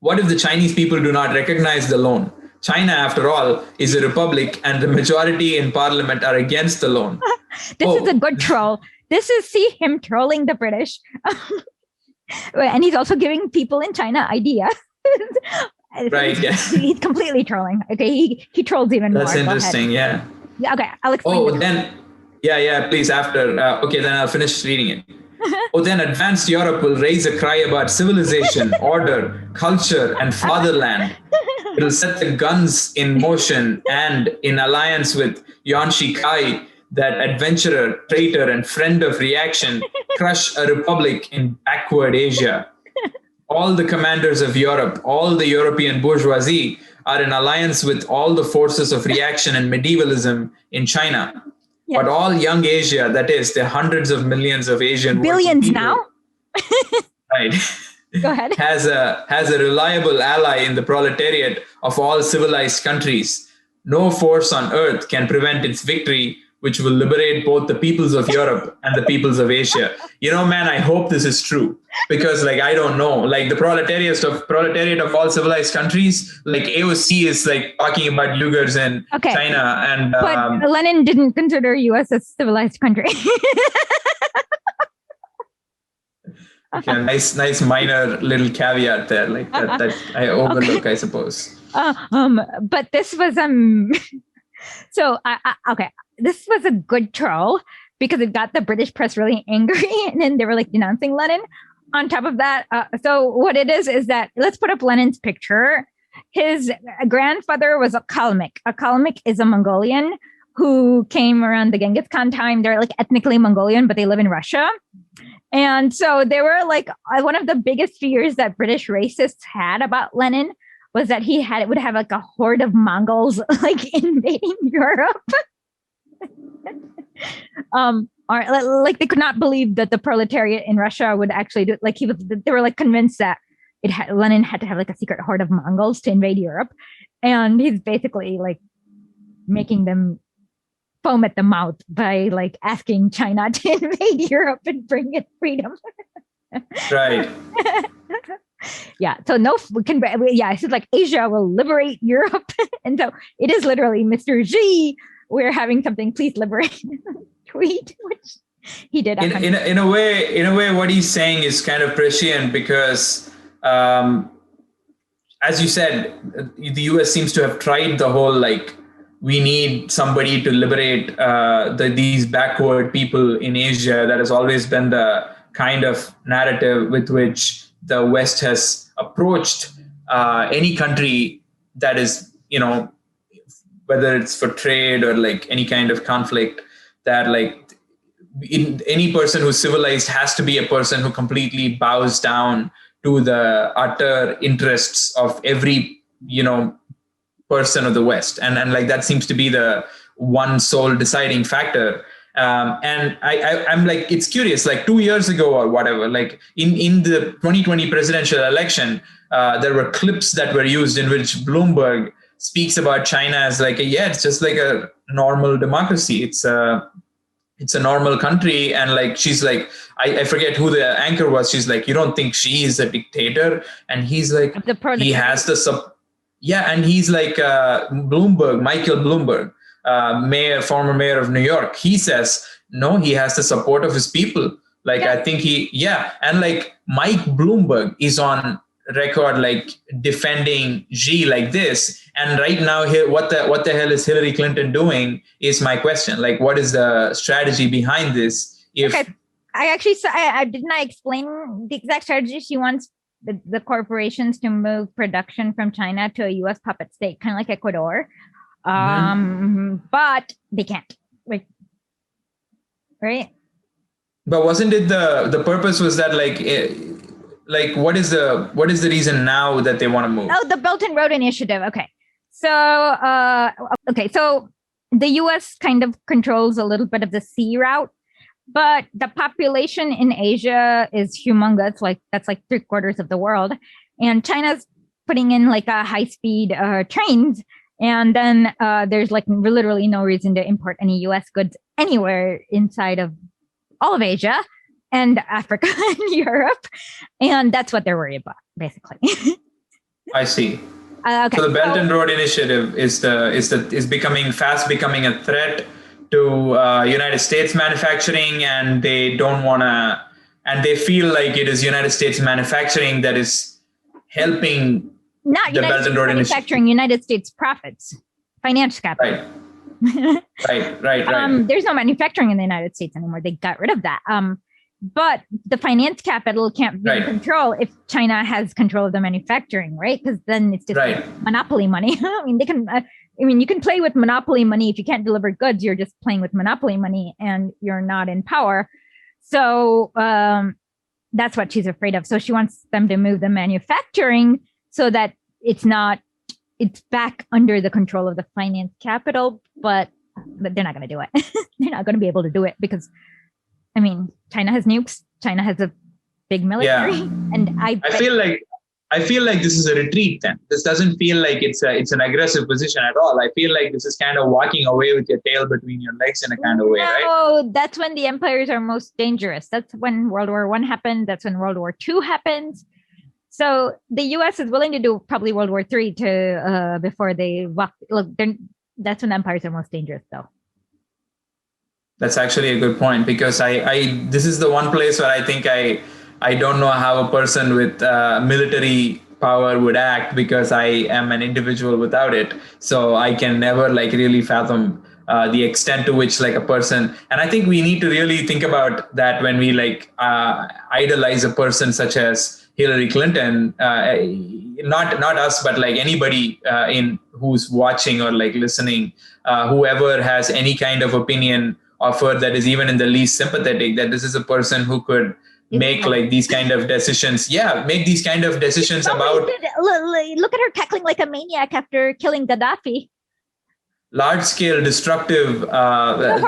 Speaker 4: What if the Chinese people do not recognize the loan? China, after all, is a republic, and the majority in parliament are against the loan.
Speaker 3: This is a good troll. This is him trolling the British. And he's also giving people in China ideas.
Speaker 4: Right. Yeah.
Speaker 3: He's completely trolling. Okay. He trolls even more.
Speaker 4: That's interesting. Yeah.
Speaker 3: Okay. I'll explain.
Speaker 4: Please after. Okay. Then I'll finish reading it. Then advanced Europe will raise a cry about civilization, order, culture, and fatherland. It will set the guns in motion and in alliance with Yuan Shikai, that adventurer, traitor, and friend of reaction, crush a republic in backward Asia. All the commanders of Europe, all the European bourgeoisie are in alliance with all the forces of reaction and medievalism in China.
Speaker 3: Yes.
Speaker 4: But all young Asia, that is, the hundreds of millions of Asian
Speaker 3: Billions
Speaker 4: people,
Speaker 3: now.
Speaker 4: right,
Speaker 3: Go ahead.
Speaker 4: has a reliable ally in the proletariat of all civilized countries. No force on earth can prevent its victory, which will liberate both the peoples of Europe and the peoples of Asia. Man, I hope this is true, because I don't know, the proletariat of all civilized countries, AOC is talking about Uyghurs in China, and
Speaker 3: but Lenin didn't consider US a civilized country.
Speaker 4: Okay, nice minor little caveat there, that I overlook, I suppose.
Speaker 3: But this was so okay. This was a good troll because it got the British press really angry, and then they were denouncing Lenin. On top of that, so what it is that, let's put up Lenin's picture. His grandfather was a Kalmyk. A Kalmyk is a Mongolian who came around the Genghis Khan time. They're ethnically Mongolian, but they live in Russia. And so they were one of the biggest fears that British racists had about Lenin was that he would have a horde of Mongols invading Europe. Or they could not believe that the proletariat in Russia would actually do it. They were convinced that Lenin had to have a secret horde of Mongols to invade Europe. And he's basically making them foam at the mouth by asking China to invade Europe and bring it freedom.
Speaker 4: Right.
Speaker 3: Yeah. So I said Asia will liberate Europe. And so it is literally Mr. Xi, we're having something, please liberate tweet, which he did.
Speaker 4: In a way, what he's saying is kind of prescient because, as you said, the US seems to have tried the whole we need somebody to liberate these backward people in Asia. That has always been the kind of narrative with which the West has approached any country that is, whether it's for trade or any kind of conflict, that any person who's civilized has to be a person who completely bows down to the utter interests of every, person of the West. And that seems to be the one sole deciding factor. And I'm it's curious, 2 years ago or whatever, in the 2020 presidential election, there were clips that were used in which Bloomberg speaks about China as it's just a normal democracy. It's a normal country. And she's I forget who the anchor was. She's you don't think she is a dictator? And he's he has the and he's Bloomberg, Michael Bloomberg, former mayor of New York. He says, no, he has the support of his people. I think and Mike Bloomberg is on record defending Xi this. And right now, what the hell is Hillary Clinton doing is my question. What is the strategy behind this?
Speaker 3: I didn't explain the exact strategy. She wants the corporations to move production from China to a U.S. puppet state, kind of like Ecuador. But they can't. Right?
Speaker 4: But wasn't it the purpose was that what is the reason now that they want to move?
Speaker 3: Oh, the Belt and Road Initiative. Okay. So the US kind of controls a little bit of the sea route, but the population in Asia is humongous. That's 3/4 of the world. And China's putting in a high-speed trains. And then there's literally no reason to import any US goods anywhere inside of all of Asia and Africa and Europe. And that's what they're worried about, basically.
Speaker 4: I see.
Speaker 3: Okay.
Speaker 4: So the Belt and Road Initiative is becoming a threat to United States manufacturing, and they don't want to, and they feel it is United States manufacturing that is helping
Speaker 3: not
Speaker 4: the
Speaker 3: United
Speaker 4: Belt and
Speaker 3: States
Speaker 4: Road
Speaker 3: manufacturing, United States profits, finance capital.
Speaker 4: Right.
Speaker 3: There's no manufacturing in the United States anymore. They got rid of that. But the finance capital can't be in control if China has control of the manufacturing, right? Because then it's just monopoly money. You can play with monopoly money. If you can't deliver goods, you're just playing with monopoly money and you're not in power. So that's what she's afraid of. So she wants them to move the manufacturing so that it's not it's back under the control of the finance capital, but they're not going to do it. They're not going to be able to do it because, I mean, China has nukes. China has a big military, and I
Speaker 4: feel like this is a retreat. Then this doesn't feel like it's an aggressive position at all. I feel like this is kind of walking away with your tail between your legs in a kind of way, right?
Speaker 3: No, that's when the empires are most dangerous. That's when World War I happened. That's when World War II happens. So the U.S. is willing to do probably World War III to before they walk. Look, that's when empires are most dangerous, though.
Speaker 4: That's actually a good point, because I this is the one place where I think I don't know how a person with military power would act, because I am an individual without it. So I can never like really fathom the extent to which like a person, and I think we need to really think about that when we like idolize a person such as Hillary Clinton, not us, but like anybody in who's watching or like listening, whoever has any kind of opinion of her that is even in the least sympathetic, that this is a person who could make like these kind of decisions. Yeah, make these kind of decisions about.
Speaker 3: Look at her cackling like a maniac after killing Gaddafi.
Speaker 4: Large-scale destructive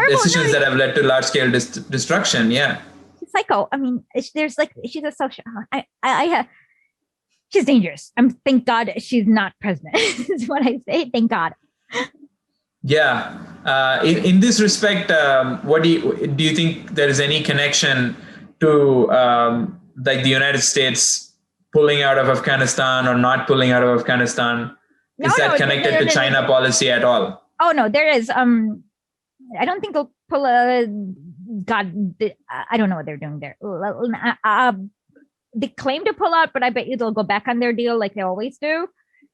Speaker 4: decisions that have led to large-scale destruction. Yeah.
Speaker 3: Psycho. I mean, there's like, she's a social. She's dangerous. Thank God she's not president. Is what I say. Thank God.
Speaker 4: Yeah. In this respect, what do you think there is any connection to like the United States pulling out of Afghanistan or not pulling out of Afghanistan? Is that connected to China policy at all?
Speaker 3: Oh no, there is. I don't think they'll pull a. God, I don't know what they're doing there. They claim to pull out, but I bet you they'll go back on their deal like they always do.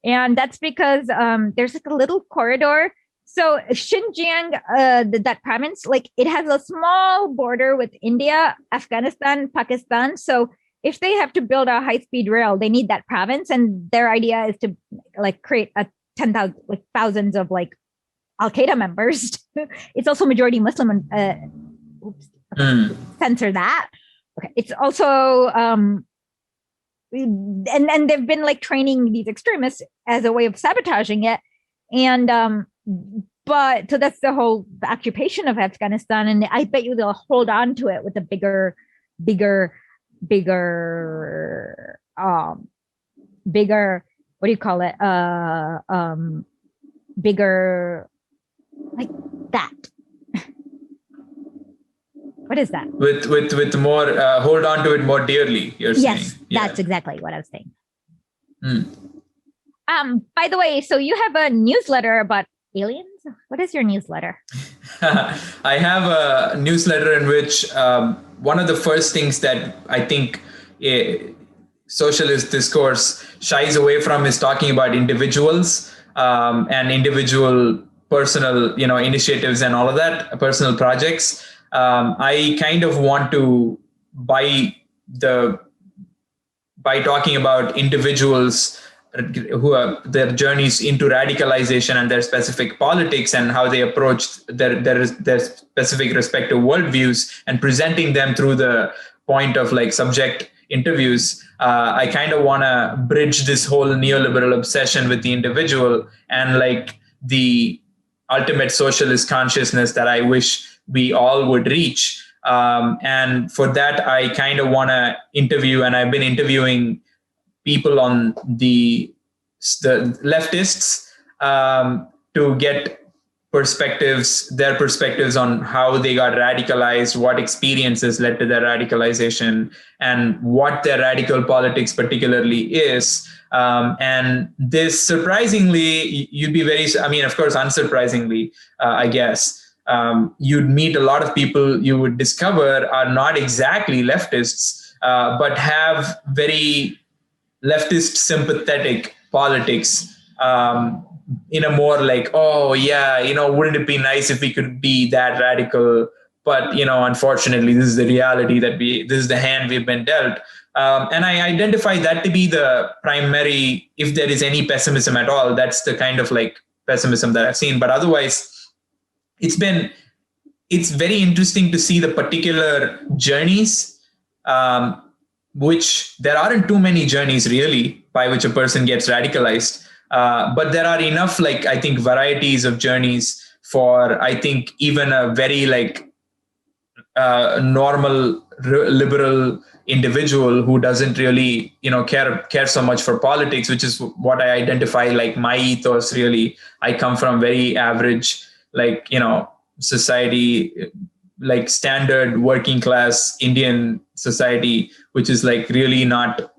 Speaker 3: And that's because there's like a little corridor. So Xinjiang, that province, like it has a small border with India, Afghanistan, Pakistan. So if they have to build a high-speed rail, they need that province. And their idea is to like create a 10,000, like thousands of like Al-Qaeda members. It's also majority Muslim. Censor that. Okay. It's also and they've been like training these extremists as a way of sabotaging it. And but so that's the whole occupation of Afghanistan. And I bet you they'll hold on to it with a bigger, what do you call it? Bigger like that. What is that?
Speaker 4: With more hold on to it more dearly, you're saying.
Speaker 3: Yes, that's exactly what I was saying. By the way, so you have a newsletter about aliens? What is your newsletter?
Speaker 4: I have a newsletter in which one of the first things that I think socialist discourse shies away from is talking about individuals and individual personal, initiatives and all of that, personal projects. I kind of want to, by talking about individuals who are their journeys into radicalization and their specific politics and how they approach their specific respective worldviews and presenting them through the point of like subject interviews, I kind of want to bridge this whole neoliberal obsession with the individual and like the ultimate socialist consciousness that I wish we all would reach. And for that, I kind of want to interview, and I've been interviewing people on the leftists to get their perspectives on how they got radicalized, what experiences led to their radicalization, and what their radical politics particularly is. And this, surprisingly, you'd be of course, unsurprisingly, I guess, you'd meet a lot of people you would discover are not exactly leftists, but have very leftist sympathetic politics in a more like, oh yeah, wouldn't it be nice if we could be that radical? But, unfortunately, this is the reality this is the hand we've been dealt. And I identify that to be the primary, if there is any pessimism at all, that's the kind of like pessimism that I've seen. But otherwise, it's very interesting to see the particular journeys, which there aren't too many journeys really by which a person gets radicalized. But there are enough, like, I think, varieties of journeys for, I think, even a very like normal liberal individual who doesn't really, care so much for politics, which is what I identify like my ethos. Really, I come from very average, like, society, like standard working class Indian society, which is like really not,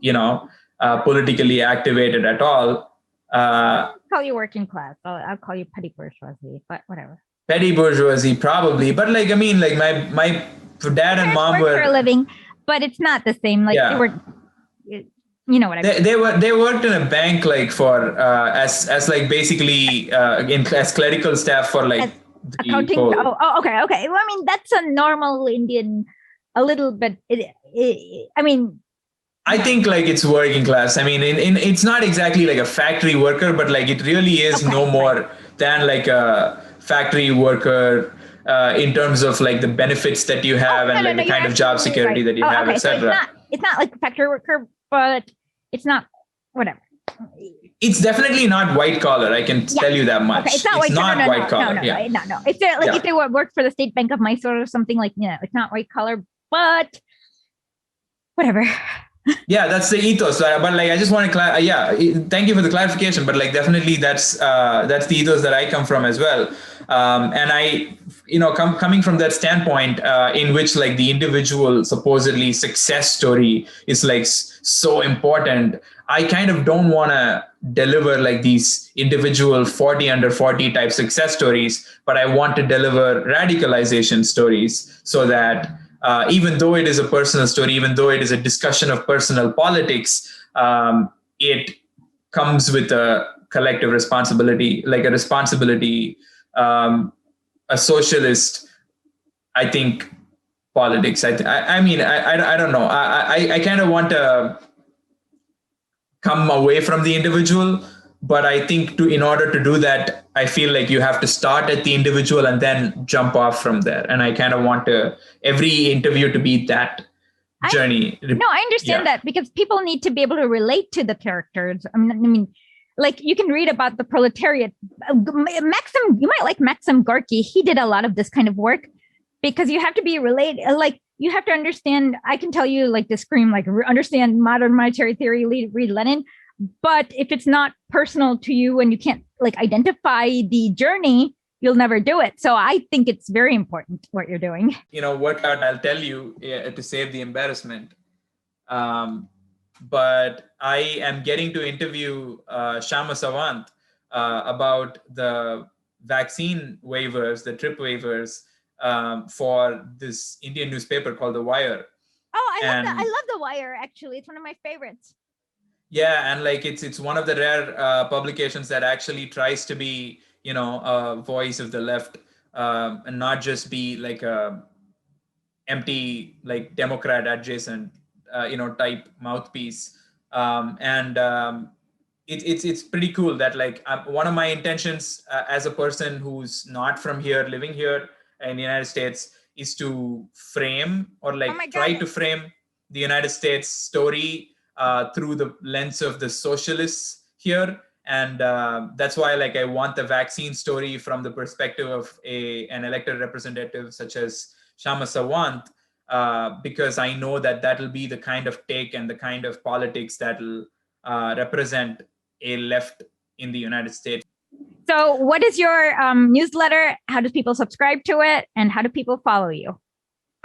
Speaker 4: politically activated at all.
Speaker 3: I'll call you working class. I'll call you petty bourgeoisie, but whatever.
Speaker 4: Petty bourgeoisie, probably, but like, I mean, like my dad and mom
Speaker 3: work
Speaker 4: were
Speaker 3: for a living, but it's not the same. Like they were, you know what I mean.
Speaker 4: They worked in a bank like for as like basically as clerical staff for like
Speaker 3: accounting. Okay. Well, I mean, that's a normal Indian, a little bit. I mean,
Speaker 4: I think like it's working class. I mean, it's not exactly like a factory worker, but like it really is no more than like a factory worker in terms of like the benefits that you have and the kind of job security that you have, etc.
Speaker 3: So it's not like a factory worker, but it's not whatever.
Speaker 4: It's definitely not white collar. I can tell you that much.
Speaker 3: Okay, it's not white collar. No. If they like if they work for the State Bank of Mysore or something, like, it's not white collar, but whatever.
Speaker 4: Yeah, that's the ethos. But like, I just want to thank you for the clarification. But like, definitely that's the ethos that I come from as well. And I, coming from that standpoint, in which like the individual supposedly success story is like so important. I kind of don't want to deliver like these individual 40 under 40 type success stories, but I want to deliver radicalization stories so that even though it is a personal story, even though it is a discussion of personal politics, it comes with a collective responsibility, like a responsibility, a socialist, I think, politics. I mean, I don't know. I kind of want to come away from the individual, but I think in order to do that, I feel like you have to start at the individual and then jump off from there. And I kind of want every interview to be that journey.
Speaker 3: I understand that, because people need to be able to relate to the characters. I mean, like, you can read about the proletariat. You might like Maxim Gorky. He did a lot of this kind of work, because you have to be related. Like, you have to understand. I can tell you like the scream, like, understand modern monetary theory, read Lenin. But if it's not personal to you and you can't like identify the journey, you'll never do it. So I think it's very important what you're doing.
Speaker 4: Workout, I'll tell you to save the embarrassment. But I am getting to interview Shama Sawant about the vaccine waivers, the trip waivers for this Indian newspaper called The Wire.
Speaker 3: Oh, I love The Wire, actually. It's one of my favorites.
Speaker 4: Yeah, and like it's one of the rare publications that actually tries to be, a voice of the left, and not just be like a empty, like Democrat adjacent, type mouthpiece. It's pretty cool that like one of my intentions as a person who's not from here, living here in the United States, is to frame or like try to frame the United States story through the lens of the socialists here. And that's why like I want the vaccine story from the perspective of an elected representative such as Shama Sawant, because I know that will be the kind of take and the kind of politics that will represent a left in the United States.
Speaker 3: So what is your newsletter? How do people subscribe to it? And how do people follow you?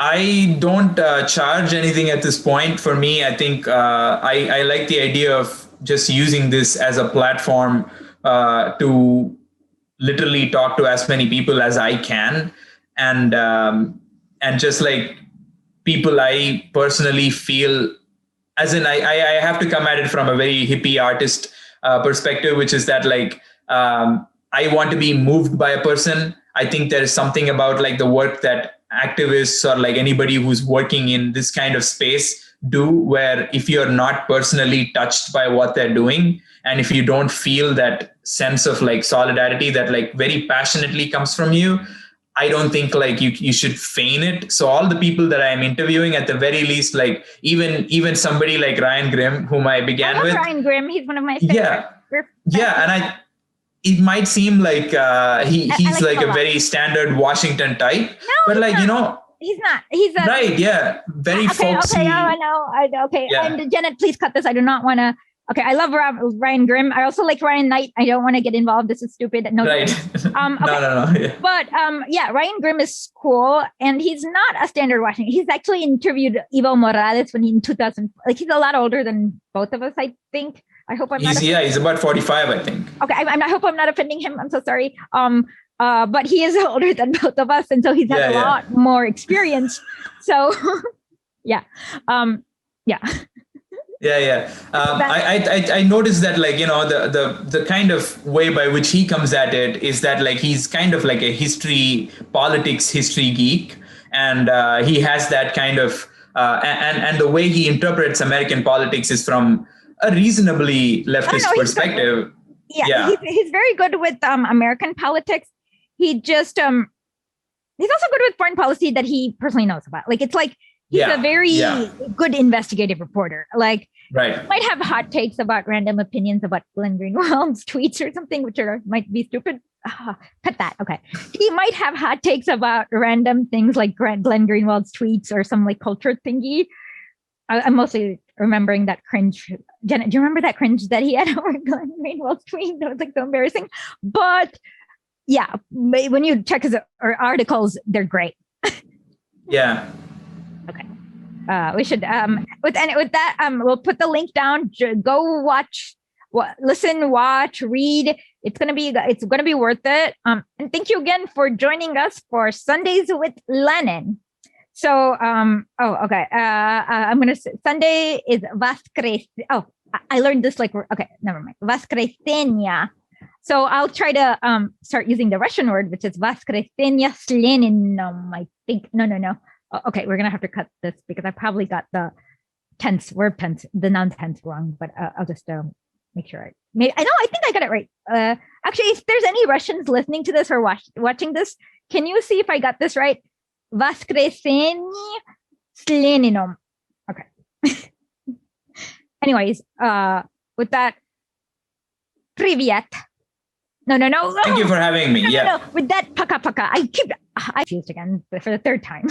Speaker 4: I don't charge anything at this point. For me, I think I like the idea of just using this as a platform to literally talk to as many people as I can, and just like people I personally feel, as in I have to come at it from a very hippie artist perspective, which is that like I want to be moved by a person. I think there is something about like the work that activists or like anybody who's working in this kind of space do, where if you're not personally touched by what they're doing, and if you don't feel that sense of like solidarity that like very passionately comes from you, I don't think like you should feign it. So all the people that I'm interviewing, at the very least, like even somebody like Ryan Grimm, whom I began with.
Speaker 3: Ryan Grimm, he's one of my favorites.
Speaker 4: Yeah, and it might seem like he's like a very standard Washington type, but like, you know,
Speaker 3: he's not. He's a
Speaker 4: right. Yeah. Very folksy.
Speaker 3: Okay. Oh, I know. Okay.
Speaker 4: Yeah.
Speaker 3: And Janet, please cut this. I do not want to. Okay. I love Ryan Grimm. I also like Ryan Knight. I don't want to get involved. This is stupid. No.
Speaker 4: Right.
Speaker 3: Okay.
Speaker 4: No. Yeah.
Speaker 3: But yeah, Ryan Grimm is cool, and he's not a standard Washington. He's actually interviewed Evo Morales when he in 2000. Like he's a lot older than both of us, I think. I hope I'm not.
Speaker 4: He's about 45, I think.
Speaker 3: Okay, I hope I'm not offending him. I'm so sorry. But he is older than both of us, and so he's had a lot more experience. So, yeah, yeah.
Speaker 4: Yeah. I noticed that, like, you know, the kind of way by which he comes at it is that, like, he's kind of like a politics history geek, and he has that kind of and the way he interprets American politics is from a reasonably leftist perspective.
Speaker 3: Yeah. He's very good with American politics. He just he's also good with foreign policy that he personally knows about. Like it's like he's a very good investigative reporter. Like might have hot takes about random opinions about Glenn Greenwald's tweets or something, which might be stupid. Cut that. Okay. He might have hot takes about random things like Glenn Greenwald's tweets or some like culture thingy. I'm mostly remembering that cringe. Janet, do you remember that cringe that he had over Glenn Greenwald's tweet? That was like so embarrassing. But yeah, when you check his articles, they're great.
Speaker 4: Yeah.
Speaker 3: Okay. We should with that we'll put the link down. Go watch, listen, watch, read. It's gonna be worth it. And thank you again for joining us for Sundays with Lenin. So, okay. I'm going to say Sunday is Voskres. Oh, I learned this okay, never mind. Voskresenia. So I'll try to start using the Russian word, which is Voskresenia s Leninom, I think. No. Okay, we're going to have to cut this because I probably got the word tense, the noun tense wrong, but I'll just make sure I think I got it right. Actually, if there's any Russians listening to this or watching this, can you see if I got this right? Voskresenie s Leninom. Okay. Anyways, with that, Privyet. No.
Speaker 4: Thank you for having me.
Speaker 3: No. With that, paka. I confused again for the third time.